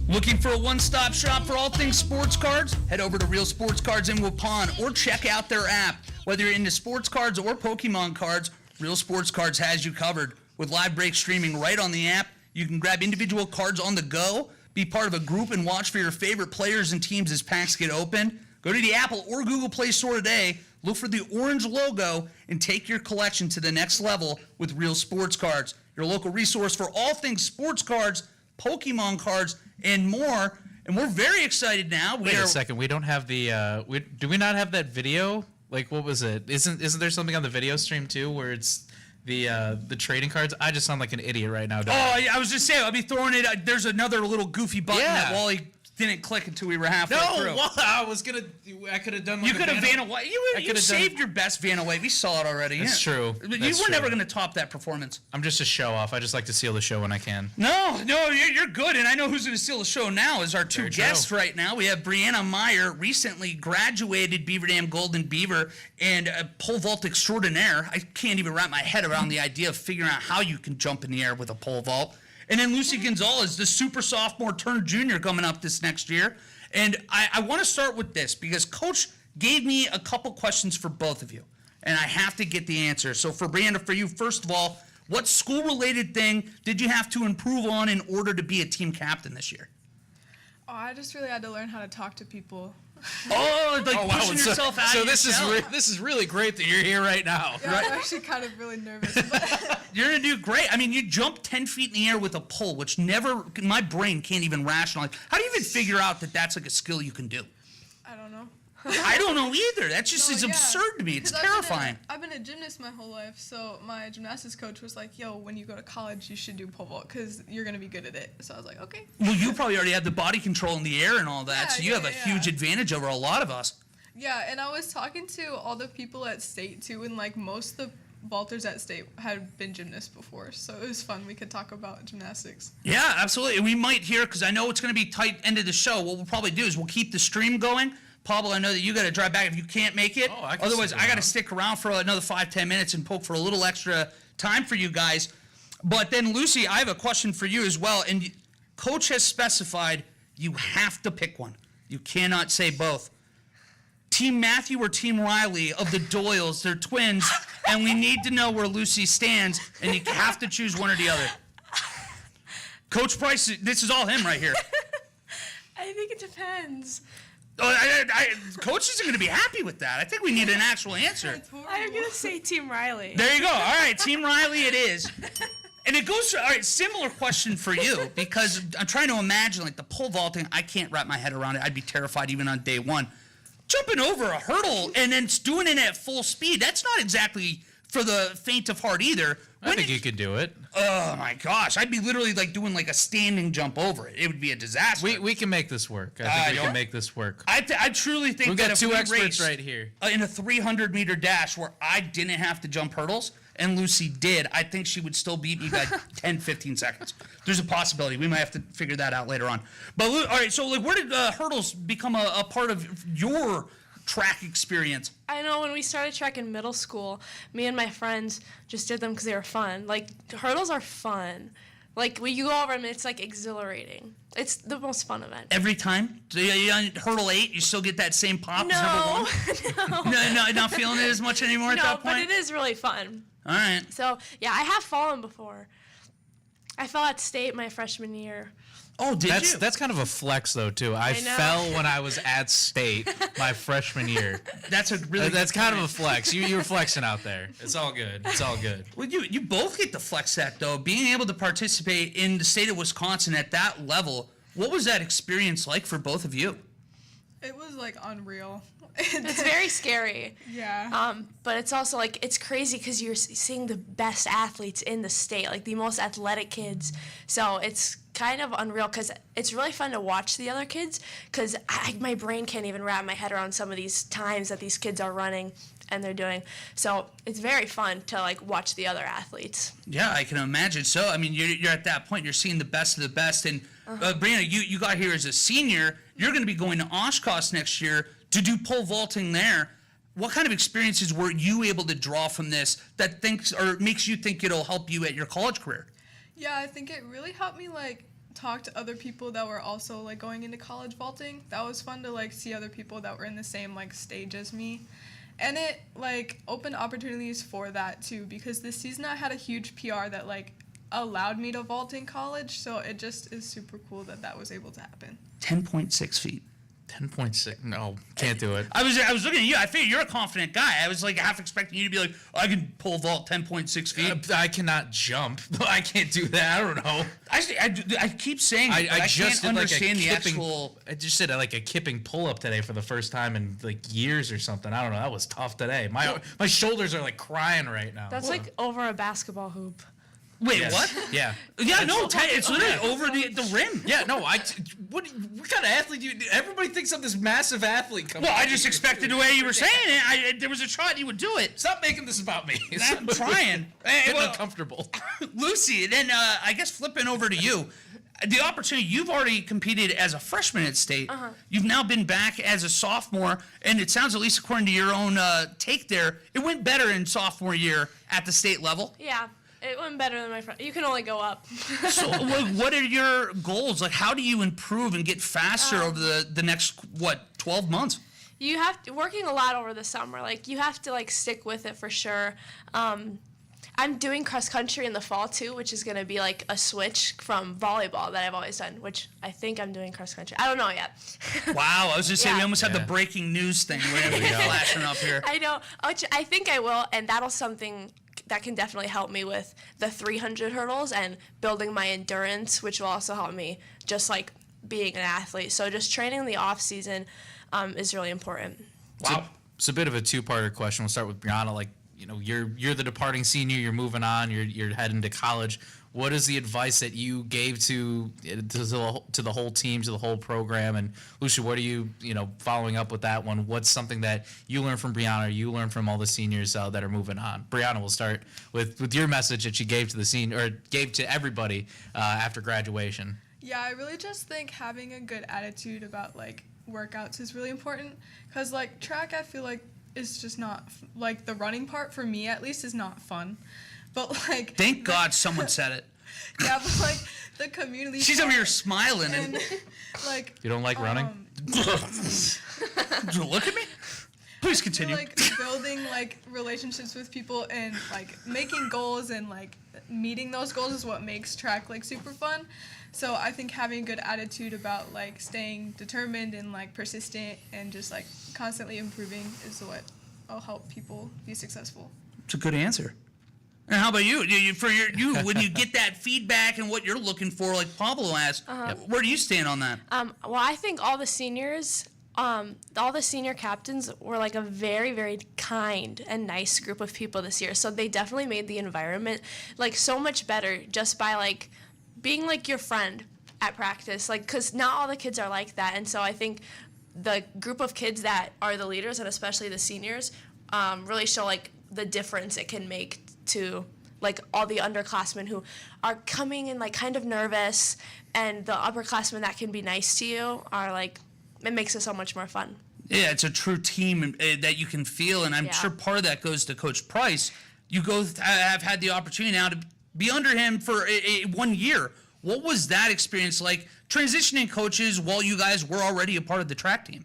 [SPEAKER 2] Looking for a one-stop shop for all things sports cards? Head over to Real Sports Cards in Waupun or check out their app. Whether you're into sports cards or Pokemon cards, Real Sports Cards has you covered. With live break streaming right on the app, you can grab individual cards on the go, be part of a group, and watch for your favorite players and teams as packs get opened. Go to the Apple or Google Play Store today, look for the orange logo, and take your collection to the next level with Real Sports Cards, your local resource for all things sports cards, Pokemon cards, and more. And we're very excited now.
[SPEAKER 3] Wait a second. We don't have the. Do we not have that video? Like, what was it? Isn't there something on the video stream too where it's the trading cards? I just sound like an idiot right now.
[SPEAKER 2] I was just saying. I'll be throwing it. There's another little goofy button that Wally didn't click until we were halfway through.
[SPEAKER 3] No, I could have done. Like
[SPEAKER 2] you could have Vanna White. You saved your best Vanna White. We saw it already.
[SPEAKER 3] That's true.
[SPEAKER 2] You were never going to top that performance.
[SPEAKER 3] I'm just a show off. I just like to steal the show when I can.
[SPEAKER 2] No, you're good. And I know who's going to steal the show now is our two guests right now. We have Brianna Meyer, recently graduated Beaver Dam Golden Beaver and a pole vault extraordinaire. I can't even wrap my head around the idea of figuring out how you can jump in the air with a pole vault. And then Lucy Gonzalez, the super sophomore turned junior coming up this next year. And I want to start with this because Coach gave me a couple questions for both of you. And I have to get the answer. So for Brianna, for you, first of all, what school-related thing did you have to improve on in order to be a team captain this year?
[SPEAKER 5] Oh, I just really had to learn how to talk to people.
[SPEAKER 2] Pushing yourself out.
[SPEAKER 3] So
[SPEAKER 2] of
[SPEAKER 3] this is really great that you're here right now.
[SPEAKER 5] Yeah, I'm actually kind of really nervous. But
[SPEAKER 2] you're gonna do great. I mean, you jumped 10 feet in the air with a pole, which my brain can't even rationalize. How do you even figure out that that's like a skill you can do?
[SPEAKER 5] I don't know.
[SPEAKER 2] I don't know either. That just is absurd to me. It's terrifying.
[SPEAKER 5] I've been a gymnast my whole life, so my gymnastics coach was like, yo, when you go to college, you should do pole vault because you're going to be good at it. So I was like, okay.
[SPEAKER 2] Well, you probably already have the body control in the air and all that, so you have a huge advantage over a lot of us.
[SPEAKER 5] Yeah, and I was talking to all the people at state, too, and, like, most of the vaulters at state had been gymnasts before, so it was fun. We could talk about gymnastics.
[SPEAKER 2] Yeah, absolutely. And we might hear, because I know it's going to be tight end of the show, what we'll probably do is we'll keep the stream going. Pablo, I know that you got to drive back if you can't make it. Otherwise, I got to stick around for another 5-10 minutes and poke for a little extra time for you guys. But then, Lucy, I have a question for you as well. And Coach has specified you have to pick one. You cannot say both. Team Matthew or Team Riley of the Doyles, they're twins, and we need to know where Lucy stands, and you have to choose one or the other. Coach Price, this is all him right here.
[SPEAKER 6] I think it depends.
[SPEAKER 2] Coach isn't going to be happy with that. I think we need an actual answer.
[SPEAKER 6] I'm going to say Team Riley.
[SPEAKER 2] There you go. All right, Team Riley it is. And it goes to, all right, similar question for you, because I'm trying to imagine, like, the pole vaulting, I can't wrap my head around it. I'd be terrified even on day one. Jumping over a hurdle and then doing it at full speed, that's not exactly for the faint of heart either.
[SPEAKER 3] I think you could do it.
[SPEAKER 2] Oh, my gosh. I'd be literally, like, doing, like, a standing jump over it. It would be a disaster.
[SPEAKER 3] We can make this work. I think we can make this work.
[SPEAKER 2] I truly think
[SPEAKER 3] We've
[SPEAKER 2] that
[SPEAKER 3] got
[SPEAKER 2] if
[SPEAKER 3] two
[SPEAKER 2] we
[SPEAKER 3] experts
[SPEAKER 2] raced,
[SPEAKER 3] right here.
[SPEAKER 2] In a 300-meter dash where I didn't have to jump hurdles and Lucy did, I think she would still beat me by 10, 15 seconds. There's a possibility. We might have to figure that out later on. But, all right, so, like, where did hurdles become a part of your track experience?
[SPEAKER 6] I know when we started track in middle school, me and my friends just did them because they were fun. Like, hurdles are fun. Like, when you go over them, it's, like, exhilarating. It's the most fun event.
[SPEAKER 2] Every time? So you on hurdle 8, you still get that same pop as number 1? No, not feeling it as much anymore at that point?
[SPEAKER 6] No, but it is really fun.
[SPEAKER 2] All right.
[SPEAKER 6] So, yeah, I have fallen before. I fell at state my freshman year.
[SPEAKER 2] Oh, did you?
[SPEAKER 3] That's kind of a flex, though, too. I fell when I was at state my freshman year.
[SPEAKER 2] That's a really.
[SPEAKER 3] That's kind of a flex. You were flexing out there. It's all good. It's all good.
[SPEAKER 2] Well, you both get the flex that, though. Being able to participate in the state of Wisconsin at that level, what was that experience like for both of you?
[SPEAKER 5] It was, like, unreal.
[SPEAKER 6] It's very scary.
[SPEAKER 5] Yeah.
[SPEAKER 6] But it's also, like, it's crazy because you're seeing the best athletes in the state, like the most athletic kids. So it's kind of unreal because it's really fun to watch the other kids because my brain can't even wrap my head around some of these times that these kids are running and they're doing. So it's very fun to, like, watch the other athletes.
[SPEAKER 2] Yeah, I can imagine. So, I mean, you're at that point. You're seeing the best of the best. And, Brianna, you got here as a senior. You're going to be going to Oshkosh next year to do pole vaulting there. What kind of experiences were you able to draw from this that makes you think it'll help you at your college career?
[SPEAKER 5] Yeah, I think it really helped me, like, talk to other people that were also like going into college vaulting. That was fun to like see other people that were in the same like stage as me. And it like opened opportunities for that too, because this season I had a huge PR that like allowed me to vault in college, so it just is super cool that that was able to happen.
[SPEAKER 2] 10.6 feet.
[SPEAKER 3] 10.6. No, can't do it.
[SPEAKER 2] I was looking at you. I figured you're a confident guy. I was like half expecting you to be like, I can pole vault 10.6 feet.
[SPEAKER 3] I cannot jump. I can't do that. I don't know.
[SPEAKER 2] I keep saying it, but I
[SPEAKER 3] just
[SPEAKER 2] can't
[SPEAKER 3] did
[SPEAKER 2] understand
[SPEAKER 3] like
[SPEAKER 2] the
[SPEAKER 3] a kipping,
[SPEAKER 2] actual.
[SPEAKER 3] I just did like a kipping pull up today for the first time in like years or something. I don't know. That was tough today. My shoulders are like crying right now.
[SPEAKER 6] That's like over a basketball hoop.
[SPEAKER 2] Wait,
[SPEAKER 3] Yes.
[SPEAKER 2] what?
[SPEAKER 3] Yeah.
[SPEAKER 2] Yeah, no, it's literally over the rim.
[SPEAKER 3] Yeah, no, what kind of athlete do you, everybody thinks I'm this massive athlete coming.
[SPEAKER 2] Well, I just expected the way you were saying it. There was a shot you would do it.
[SPEAKER 3] Stop making this about me.
[SPEAKER 2] I'm trying. Hey,
[SPEAKER 3] Getting
[SPEAKER 2] well,
[SPEAKER 3] uncomfortable.
[SPEAKER 2] Lucy, then I guess flipping over to you. The opportunity, you've already competed as a freshman at state. You've now been back as a sophomore, and it sounds, at least according to your own take there, it went better in sophomore year at the state level.
[SPEAKER 6] Yeah. It went better than my friend. You can only go up.
[SPEAKER 2] So what are your goals? Like, how do you improve and get faster over the next, 12 months?
[SPEAKER 6] You have to, working a lot over the summer. Like, you have to, like, stick with it for sure. I'm doing cross country in the fall, too, which is going to be, like, a switch from volleyball that I've always done, which I think I'm doing cross country. I don't know yet.
[SPEAKER 2] Wow, I was just saying, we almost have the
[SPEAKER 3] Yeah.
[SPEAKER 2] breaking news thing flashing up here.
[SPEAKER 6] I know. Which I think I will, and that'll something that can definitely help me with the 300 hurdles and building my endurance, which will also help me just like being an athlete. So just training in the off season is really important.
[SPEAKER 2] Wow.
[SPEAKER 3] It's a bit of a two-parter question. We'll start with Brianna. Like, you know, you're the departing senior. You're moving on. You're heading to college. What is the advice that you gave to the whole team, to the whole program? And Lucia, what are you following up with that one? What's something that you learned from Brianna, or you learned from all the seniors that are moving on? Brianna, we'll start with your message that you gave to the senior, or gave to everybody after graduation.
[SPEAKER 5] Yeah, I really just think having a good attitude about like workouts is really important, because like track, I feel like is just not like the running part for me at least is not fun. But like,
[SPEAKER 2] Thank God someone said it.
[SPEAKER 5] yeah, but like the community.
[SPEAKER 2] She's over here smiling
[SPEAKER 5] and
[SPEAKER 2] and
[SPEAKER 5] like.
[SPEAKER 3] You don't like running?
[SPEAKER 2] look at me. Please continue.
[SPEAKER 5] Like building like relationships with people and like making goals and like meeting those goals is what makes track like super fun. So I think having a good attitude about like staying determined and like persistent and just like constantly improving is what will help people be successful.
[SPEAKER 2] It's a good answer. And how about you? When you get that feedback and what you're looking for, like Pablo asked, where do you stand on that?
[SPEAKER 6] Well, I think all the seniors, all the senior captains were like a very, very kind and nice group of people this year. So they definitely made the environment like so much better just by like being like your friend at practice. Like, because not all the kids are like that. And so I think the group of kids that are the leaders, and especially the seniors, really show like the difference it can make to like all the underclassmen who are coming in like kind of nervous, and the upperclassmen that can be nice to you are like, it makes it so much more fun.
[SPEAKER 2] Yeah, it's a true team that you can feel, and I'm sure part of that goes to Coach Price. You have had the opportunity now to be under him for 1 year. What was that experience like, transitioning coaches while you guys were already a part of the track team?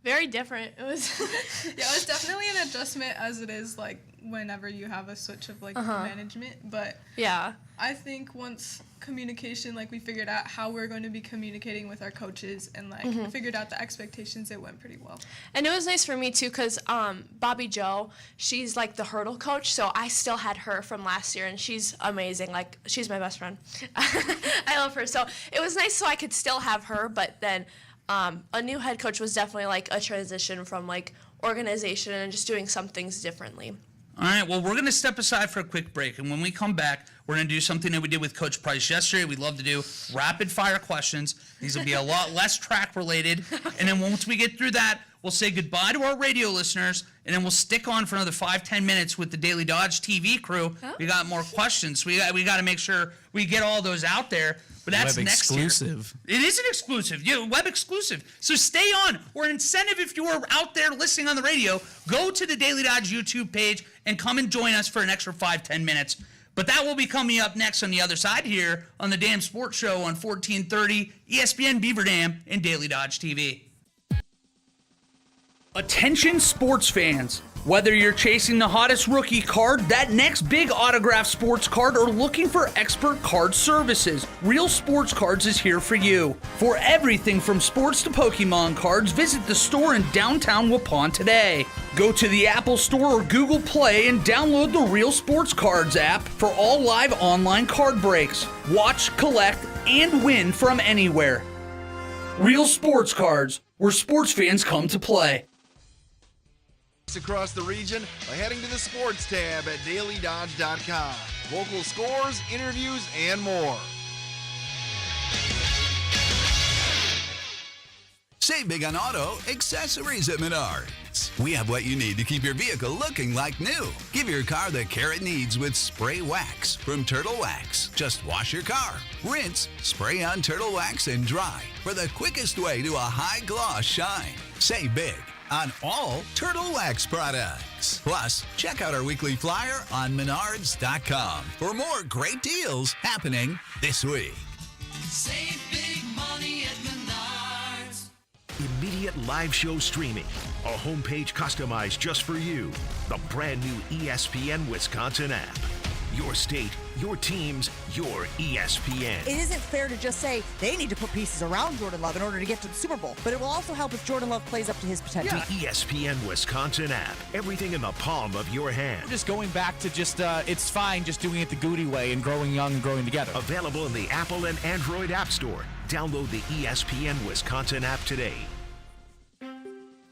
[SPEAKER 6] Very different. It was
[SPEAKER 5] Yeah, it was definitely an adjustment, as it is like whenever you have a switch of like management. But
[SPEAKER 6] yeah.
[SPEAKER 5] I think once communication, like we figured out how we're going to be communicating with our coaches and like figured out the expectations, it went pretty well.
[SPEAKER 6] And it was nice for me too, because Bobby Jo, she's like the hurdle coach, so I still had her from last year, and she's amazing. Like, she's my best friend. I love her. So it was nice so I could still have her, but then a new head coach was definitely like a transition from like organization and just doing some things differently.
[SPEAKER 2] All right, well, we're going to step aside for a quick break, and when we come back, we're going to do something that we did with Coach Price yesterday. We love to do rapid-fire questions. These will be a lot less track-related, and then once we get through that, we'll say goodbye to our radio listeners, and then we'll stick on for another 5-10 minutes with the Daily Dodge TV crew. We got more questions. We got to make sure we get all those out there. But that's
[SPEAKER 3] Web
[SPEAKER 2] next
[SPEAKER 3] exclusive.
[SPEAKER 2] year. It is an exclusive. Yeah, web exclusive. So stay on. Or an incentive if you are out there listening on the radio, go to the Daily Dodge YouTube page and come and join us for an extra 5-10 minutes. But that will be coming up next on the other side here on the Dam Sports Show on 1430 ESPN Beaver Dam and Daily Dodge TV. Attention sports fans. Whether you're chasing the hottest rookie card, that next big autographed sports card, or looking for expert card services, Real Sports Cards is here for you. For everything from sports to Pokemon cards, visit the store in downtown Waupun today. Go to the Apple Store or Google Play and download the Real Sports Cards app for all live online card breaks. Watch, collect, and win from anywhere. Real Sports Cards, where sports fans come to play.
[SPEAKER 7] Across the region by heading to the sports tab at dailydodge.com. Local scores, interviews, and more.
[SPEAKER 8] Save big on auto accessories at Menards. We have what you need to keep your vehicle looking like new. Give your car the care it needs with Spray Wax from Turtle Wax. Just wash your car, rinse, spray on Turtle Wax, and dry for the quickest way to a high gloss shine. Save big on all Turtle Wax products. Plus, check out our weekly flyer on menards.com for more great deals happening this week.
[SPEAKER 9] Save big money at Menards.
[SPEAKER 10] Immediate live show streaming. A homepage customized just for you. The brand new ESPN Wisconsin app. Your state, your teams, your ESPN.
[SPEAKER 11] It isn't fair to just say they need to put pieces around Jordan Love in order to get to the Super Bowl, but it will also help if Jordan Love plays up to his potential.
[SPEAKER 10] The ESPN Wisconsin app. Everything in the palm of your hand.
[SPEAKER 12] We're just going back to it's fine just doing it the Goody way and growing young and growing together.
[SPEAKER 10] Available in the Apple and Android App Store. Download the ESPN Wisconsin app today.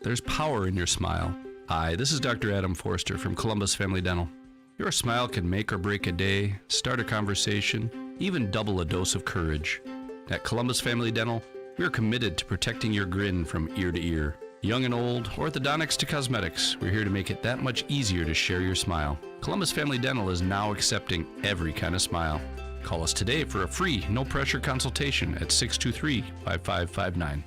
[SPEAKER 13] There's power in your smile. Hi, this is Dr. Adam Forster from Columbus Family Dental. Your smile can make or break a day, start a conversation, even double a dose of courage. At Columbus Family Dental, we are committed to protecting your grin from ear to ear. Young and old, orthodontics to cosmetics, we're here to make it that much easier to share your smile. Columbus Family Dental is now accepting every kind of smile. Call us today for a free, no-pressure consultation at 623-5559.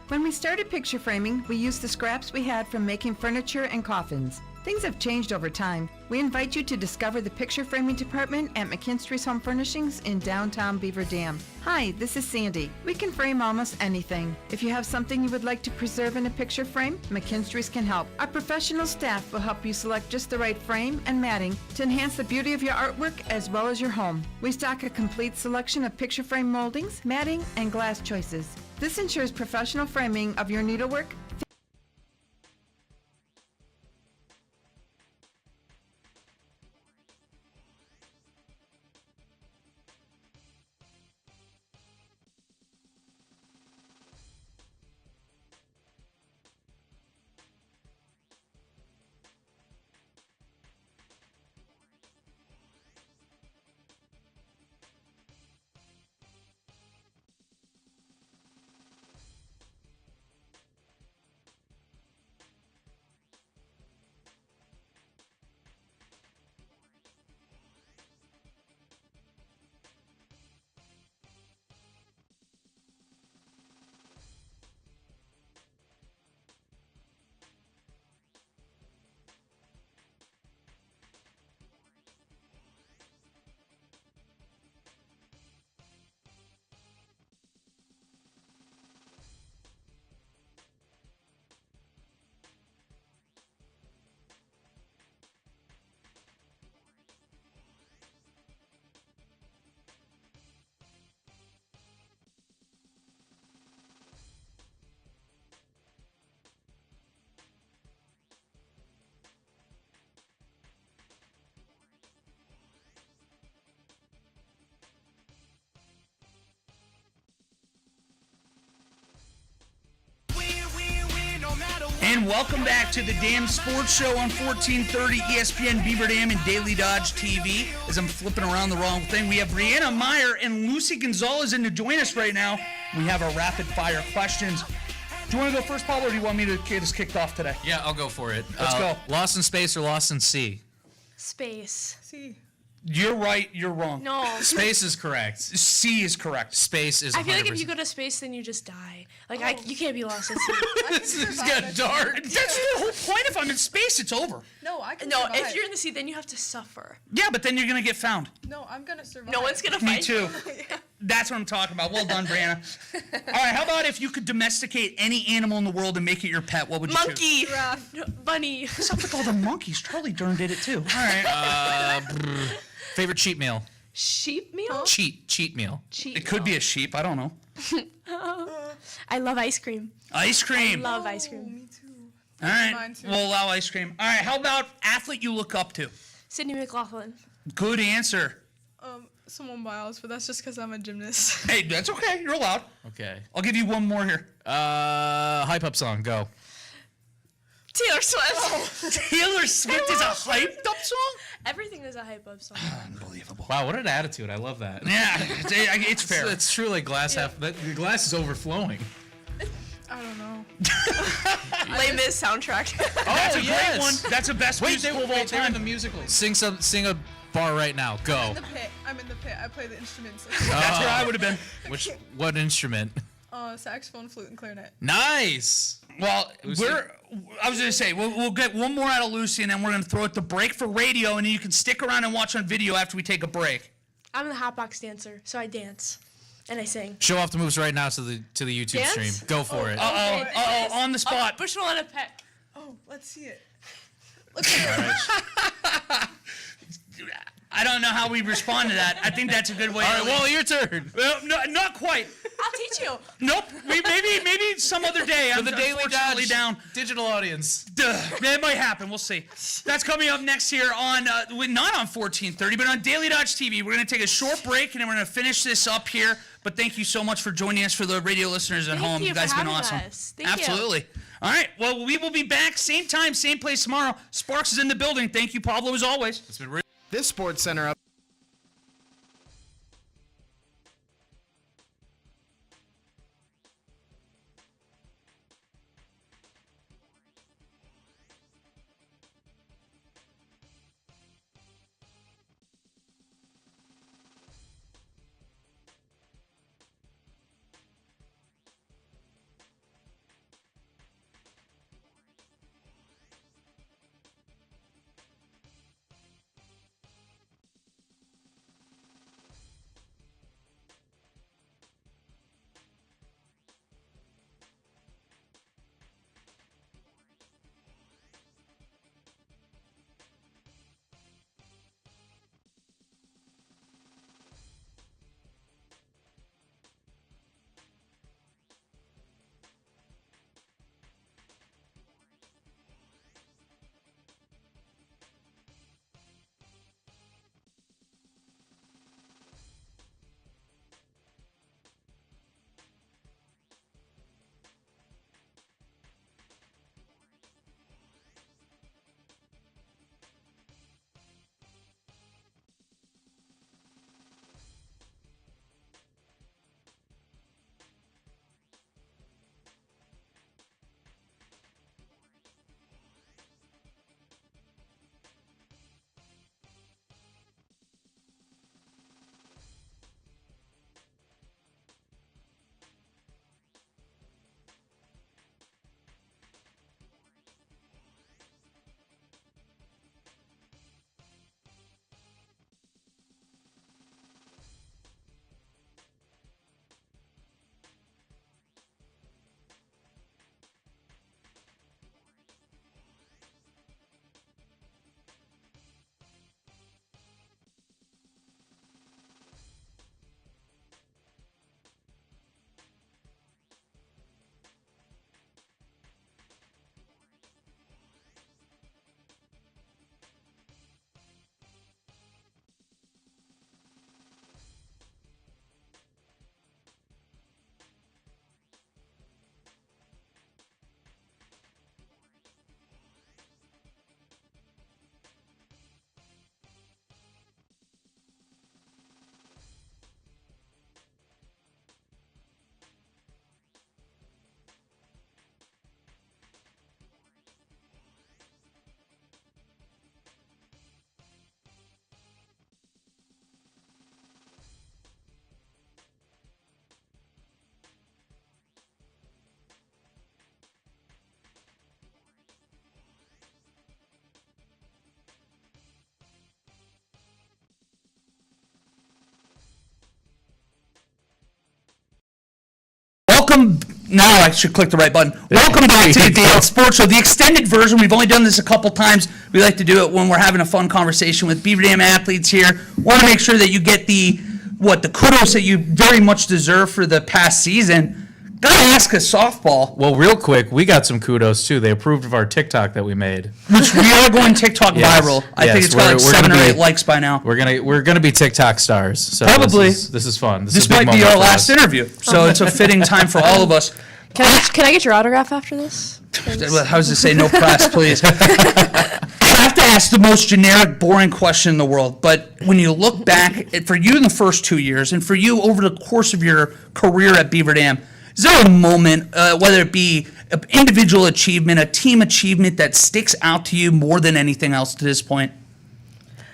[SPEAKER 14] When we started picture framing, we used the scraps we had from making furniture and coffins. Things have changed over time. We invite you to discover the picture framing department at McKinstry's Home Furnishings in downtown Beaver Dam. Hi, this is Sandy. We can frame almost anything. If you have something you would like to preserve in a picture frame, McKinstry's can help. Our professional staff will help you select just the right frame and matting to enhance the beauty of your artwork as well as your home. We stock a complete selection of picture frame moldings, matting, and glass choices. This ensures professional framing of your needlework.
[SPEAKER 2] And welcome back to the Dam Sports Show on 1430 ESPN Beaver Dam and Daily Dodge TV. As I'm flipping around the wrong thing, we have Brianna Meyer and Lucy Gonzalez in to join us right now. We have our rapid fire questions. Do you want to go first, Paul, or do you want me to get us kicked off today?
[SPEAKER 3] Yeah, I'll go for it.
[SPEAKER 2] Let's go.
[SPEAKER 3] Lost in space or lost in sea?
[SPEAKER 6] Space.
[SPEAKER 5] See.
[SPEAKER 2] You're right. You're wrong.
[SPEAKER 6] No.
[SPEAKER 3] Space is correct.
[SPEAKER 2] C is correct.
[SPEAKER 3] Space is 100%.
[SPEAKER 6] I feel like if you go to space, then you just die. Like, you can't be lost at sea.
[SPEAKER 3] This is getting dark.
[SPEAKER 2] That's the whole point. If I'm in space, it's over.
[SPEAKER 5] No, I can
[SPEAKER 6] No,
[SPEAKER 5] survive.
[SPEAKER 6] if you're in the sea, then you have to suffer.
[SPEAKER 2] Yeah, but then you're going to get found.
[SPEAKER 5] No, I'm gonna survive.
[SPEAKER 6] No one's gonna
[SPEAKER 2] Me
[SPEAKER 6] fight
[SPEAKER 2] too.
[SPEAKER 6] you.
[SPEAKER 2] That's what I'm talking about. Well done, Brianna. All right, how about if you could domesticate any animal in the world and make it your pet? What would you choose?
[SPEAKER 6] Monkey.
[SPEAKER 5] Giraffe.
[SPEAKER 6] No, bunny.
[SPEAKER 2] What's up with all the monkeys? Charlie Dern did it too. All right.
[SPEAKER 3] Favorite cheat meal?
[SPEAKER 6] Sheep meal?
[SPEAKER 3] Cheat meal.
[SPEAKER 6] Cheat
[SPEAKER 2] It could be a sheep. I don't know.
[SPEAKER 6] I love ice cream.
[SPEAKER 2] Ice cream.
[SPEAKER 6] Love ice cream.
[SPEAKER 5] Me too.
[SPEAKER 2] All right.
[SPEAKER 5] Mine too.
[SPEAKER 2] We'll allow ice cream. All right. How about athlete you look up to?
[SPEAKER 6] Sydney McLaughlin.
[SPEAKER 2] Good answer.
[SPEAKER 5] Simone Biles, but that's just because I'm a gymnast.
[SPEAKER 2] Hey, that's okay. You're allowed.
[SPEAKER 3] Okay.
[SPEAKER 2] I'll give you one more here.
[SPEAKER 3] Hype up song. Go.
[SPEAKER 6] Taylor Swift.
[SPEAKER 2] Taylor Swift is a hyped up song?
[SPEAKER 6] Everything is a hype up song.
[SPEAKER 2] Unbelievable.
[SPEAKER 3] Wow, what an attitude. I love that.
[SPEAKER 2] Yeah, it's fair.
[SPEAKER 3] It's truly glass half. The glass is overflowing.
[SPEAKER 5] I don't know.
[SPEAKER 6] Les Mis soundtrack.
[SPEAKER 2] That's a great one. That's the best musical of all
[SPEAKER 3] They're in
[SPEAKER 2] time.
[SPEAKER 3] the musical. Sing a bar right now. Go.
[SPEAKER 5] I'm in the pit. I'm in the pit. I play the instruments.
[SPEAKER 2] That's where I would have been.
[SPEAKER 3] What instrument?
[SPEAKER 5] Saxophone, flute, and clarinet.
[SPEAKER 3] Nice.
[SPEAKER 2] Well,
[SPEAKER 3] Lucy?
[SPEAKER 2] I was gonna say we'll get one more out of Lucy, and then we're gonna throw it to break for radio, and then you can stick around and watch on video after we take a break.
[SPEAKER 6] I'm the hot box dancer, so I dance and I sing.
[SPEAKER 3] Show off the moves right now to the YouTube
[SPEAKER 6] Dance?
[SPEAKER 3] stream. Go for it.
[SPEAKER 2] On the spot.
[SPEAKER 6] Bushel and a peck.
[SPEAKER 5] Oh, let's see it. Look at it.
[SPEAKER 2] I don't know how we respond to that. I think that's a good way.
[SPEAKER 3] All right, well, your turn.
[SPEAKER 2] Well, no, not quite.
[SPEAKER 6] I'll teach you.
[SPEAKER 2] Nope. Maybe some other day.
[SPEAKER 3] For the Daily
[SPEAKER 2] unfortunately
[SPEAKER 3] Dodge
[SPEAKER 2] down.
[SPEAKER 3] digital audience.
[SPEAKER 2] It might happen. We'll see. That's coming up next here on not on 1430, but on Daily Dodge TV. We're going to take a short break and then we're going to finish this up here. But thank you so much for joining us for the radio listeners at home. You guys have been awesome. Absolutely. All right. Well, we will be back same time, same place tomorrow. Sparks is in the building. Thank you, Pablo, as always.
[SPEAKER 3] It's been real.
[SPEAKER 7] This Sports Center up.
[SPEAKER 2] Now I should click the right button. Welcome back to the Daily Sports Show, the extended version. We've only done this a couple times. We like to do it when we're having a fun conversation with Beaver Dam athletes here. Want to make sure that you get the kudos that you very much deserve for the past season. Gotta ask us softball.
[SPEAKER 3] Well, real quick, we got some kudos too. They approved of our TikTok that we made.
[SPEAKER 2] Which we are going TikTok viral. I think it's got like 7 or 8 likes by now.
[SPEAKER 3] We're gonna be TikTok stars. So
[SPEAKER 2] Probably.
[SPEAKER 3] This is fun.
[SPEAKER 2] This might be our last interview, so it's a fitting time for all of us.
[SPEAKER 6] Can I get your autograph after this?
[SPEAKER 2] I was to say no press, please. I have to ask the most generic, boring question in the world, but when you look back, for you in the first 2 years, and for you over the course of your career at Beaver Dam, is there a moment, whether it be an individual achievement, a team achievement, that sticks out to you more than anything else to this point?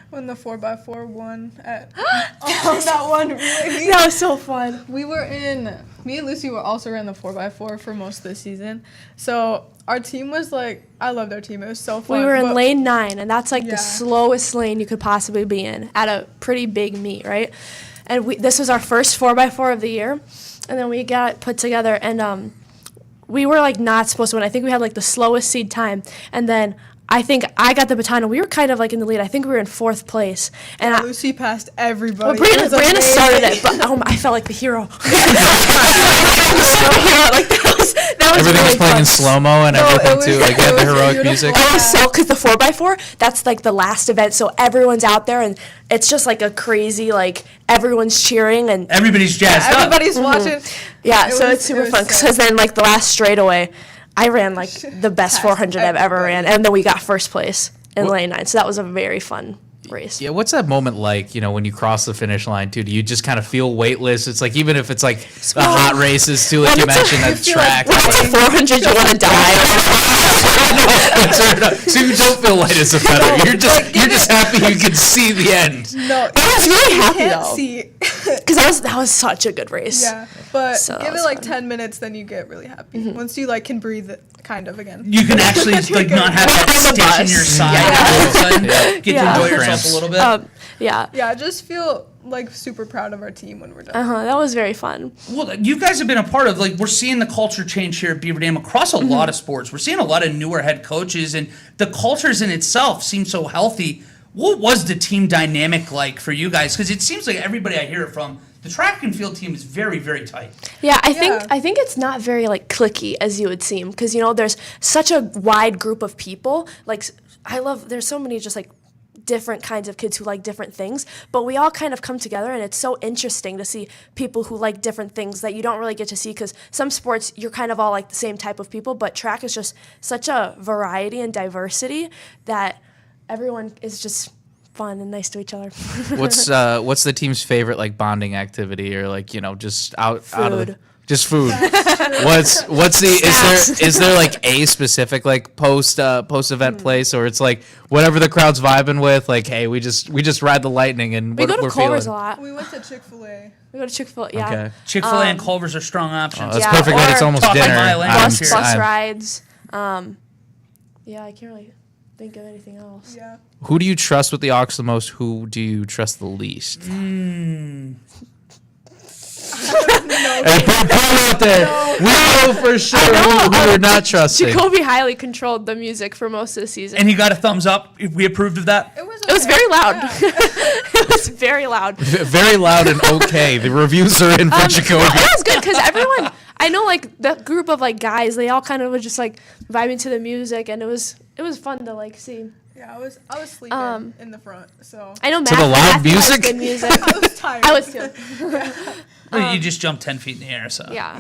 [SPEAKER 5] When the 4x4 won at that one really.
[SPEAKER 6] That was so fun.
[SPEAKER 5] Me and Lucy were also ran the 4x4 for most of the season. So our team was like, I loved our team. It was so fun.
[SPEAKER 6] We were in lane 9, and that's like the slowest lane you could possibly be in at a pretty big meet, right? And this was our first 4x4 of the year. And then we got put together, and we were like not supposed to win. I think we had like the slowest seed time, and then I think I got the baton, and we were kind of like in the lead. I think we were in 4th place, and
[SPEAKER 5] Lucy passed everybody.
[SPEAKER 6] Well, Brianna started it, but I felt like the hero. That was
[SPEAKER 3] everything
[SPEAKER 6] really
[SPEAKER 3] was playing
[SPEAKER 6] fun.
[SPEAKER 3] in slow-mo and everything too. Like the heroic music.
[SPEAKER 6] So because the 4x4, that's like the last event, so everyone's out there, and it's just like a crazy, like everyone's cheering and
[SPEAKER 2] everybody's jazzed up.
[SPEAKER 5] Everybody's watching.
[SPEAKER 6] Yeah, so it's super fun because then like the last straightaway, I ran like the best 400 I've ever ran, and then we got first place in lane 9. So that was a very fun race.
[SPEAKER 3] Yeah, what's that moment like, when you cross the finish line too? Do you just kind of feel weightless? It's like, even if it's like the hot races too, like you mentioned, that track.
[SPEAKER 6] Like, when it's 400, you want to die.
[SPEAKER 3] So you don't feel light as a feather. You're just happy you can see the end.
[SPEAKER 5] No,
[SPEAKER 6] I was really happy
[SPEAKER 5] can't
[SPEAKER 6] though.
[SPEAKER 5] see.
[SPEAKER 6] Because that was such a good race.
[SPEAKER 5] Yeah, but
[SPEAKER 6] So
[SPEAKER 5] give
[SPEAKER 6] that
[SPEAKER 5] it
[SPEAKER 6] was
[SPEAKER 5] like
[SPEAKER 6] fun.
[SPEAKER 5] 10 minutes, then you get really happy. Once you like can breathe kind of again.
[SPEAKER 2] You can actually like not have that stitch in your side all of a sudden. Get to enjoy yourself a little bit.
[SPEAKER 6] Yeah.
[SPEAKER 5] Yeah, I just feel like super proud of our team when we're done.
[SPEAKER 6] That was very fun.
[SPEAKER 2] Well, you guys have been a part of, like, we're seeing the culture change here at Beaver Dam across a lot of sports. We're seeing a lot of newer head coaches, and the cultures in itself seem so healthy. What was the team dynamic like for you guys? Because it seems like everybody I hear it from, the track and field team is very, very tight.
[SPEAKER 6] Yeah, I think it's not very like cliquey as you would seem, because there's such a wide group of people. Like there's so many just like different kinds of kids who like different things, but we all kind of come together, and it's so interesting to see people who like different things that you don't really get to see, because some sports you're kind of all like the same type of people, but track is just such a variety and diversity that everyone is just fun and nice to each other.
[SPEAKER 3] What's the team's favorite like bonding activity, or like just out of just food? What's the is there like a specific like post event place, or it's like whatever the crowd's vibing with, like, hey, we just ride the lightning and
[SPEAKER 6] we go to
[SPEAKER 3] we're
[SPEAKER 6] Culver's
[SPEAKER 3] feeling.
[SPEAKER 6] a lot.
[SPEAKER 5] We went to Chick-fil-A.
[SPEAKER 6] We go to Chick-fil-A, yeah.
[SPEAKER 3] Okay.
[SPEAKER 2] Chick-fil-A and Culver's are strong options.
[SPEAKER 3] That's perfect. That it's almost
[SPEAKER 2] Talking
[SPEAKER 3] dinner.
[SPEAKER 2] my language
[SPEAKER 6] Bus
[SPEAKER 2] here.
[SPEAKER 6] rides. Yeah, I can't really think of anything else.
[SPEAKER 5] Yeah.
[SPEAKER 3] Who do you trust with the aux the most? Who do you trust the least? Hey, put it out there. We know for sure who we're not trusting.
[SPEAKER 6] Jacoby highly controlled the music for most of the season.
[SPEAKER 2] And he got a thumbs up. We approved of that.
[SPEAKER 6] It was very loud. It was very loud.
[SPEAKER 3] Very loud and okay. The reviews are in for Jacoby.
[SPEAKER 6] It was good because everyone, I know like the group of like guys, they all kind of were just like vibing to the music, and it was fun to like see.
[SPEAKER 5] Yeah, I was sleeping in the front, so.
[SPEAKER 6] I know
[SPEAKER 3] To the loud
[SPEAKER 6] Matthew likes
[SPEAKER 3] music?
[SPEAKER 6] good music.
[SPEAKER 5] I was tired.
[SPEAKER 6] I was too.
[SPEAKER 2] You just jumped 10 feet in the air, so.
[SPEAKER 6] Yeah.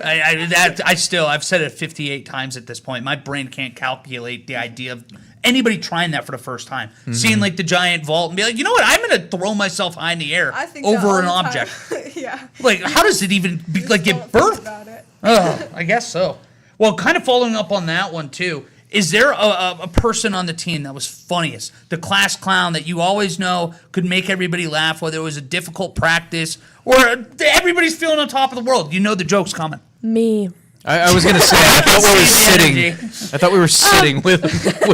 [SPEAKER 2] I've said it 58 times at this point. My brain can't calculate the idea of anybody trying that for the first time. Seeing like the giant vault and be like, you know what, I'm going to throw myself high in the air over an object.
[SPEAKER 5] Yeah.
[SPEAKER 2] Like, how does it even get birthed? Oh, I guess so. Well, kind of following up on that one too, is there a person on the team that was funniest, the class clown that you always know could make everybody laugh, whether it was a difficult practice or everybody's feeling on top of the world? You know the joke's coming.
[SPEAKER 6] Me.
[SPEAKER 3] I was gonna say I thought we were sitting with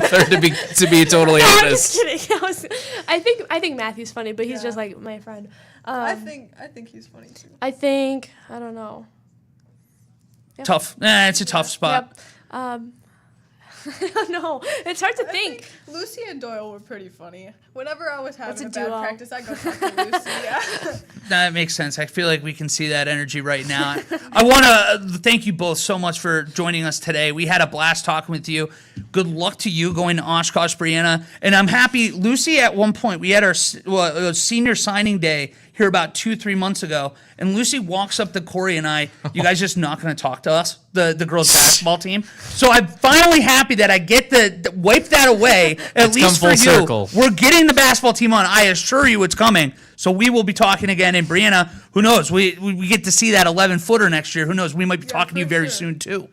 [SPEAKER 3] her to be totally
[SPEAKER 6] I'm
[SPEAKER 3] honest.
[SPEAKER 6] just kidding. I think Matthew's funny, but he's just like my friend.
[SPEAKER 5] I think he's funny too.
[SPEAKER 6] I don't know. Yep.
[SPEAKER 2] Tough. It's a tough spot.
[SPEAKER 6] Yep. I don't know. It's hard to think.
[SPEAKER 5] Lucy and Doyle were pretty funny. Whenever I was having
[SPEAKER 6] That's
[SPEAKER 5] a
[SPEAKER 6] a
[SPEAKER 5] bad
[SPEAKER 6] duo.
[SPEAKER 5] practice, I go talk to Lucy. Yeah.
[SPEAKER 2] That makes sense. I feel like we can see that energy right now. I want to thank you both so much for joining us today. We had a blast talking with you. Good luck to you going to Oshkosh, Brianna. And I'm happy, Lucy, at one point, we had our senior signing day here about 2-3 months ago, and Lucy walks up to Corey and I, you guys just not going to talk to us, the girls basketball team. So I'm finally happy that I get to wipe that away, at least for you.
[SPEAKER 3] Circle.
[SPEAKER 2] We're getting the basketball team on. I assure you it's coming. So we will be talking again. And Brianna, who knows? We get to see that 11-footer next year. Who knows? We might be talking to you very soon, too.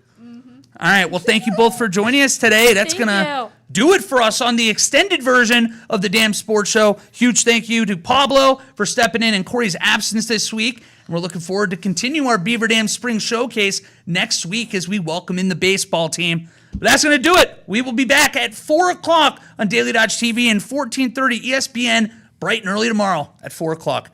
[SPEAKER 2] All right. Well, thank you both for joining us today. That's going to do it for us on the extended version of the Damn Sports Show. Huge thank you to Pablo for stepping in Corey's absence this week. And we're looking forward to continue our Beaver Dam Spring Showcase next week as we welcome in the baseball team. But that's going to do it. We will be back at 4 o'clock on Daily Dodge TV and 1430 ESPN bright and early tomorrow at 4 o'clock.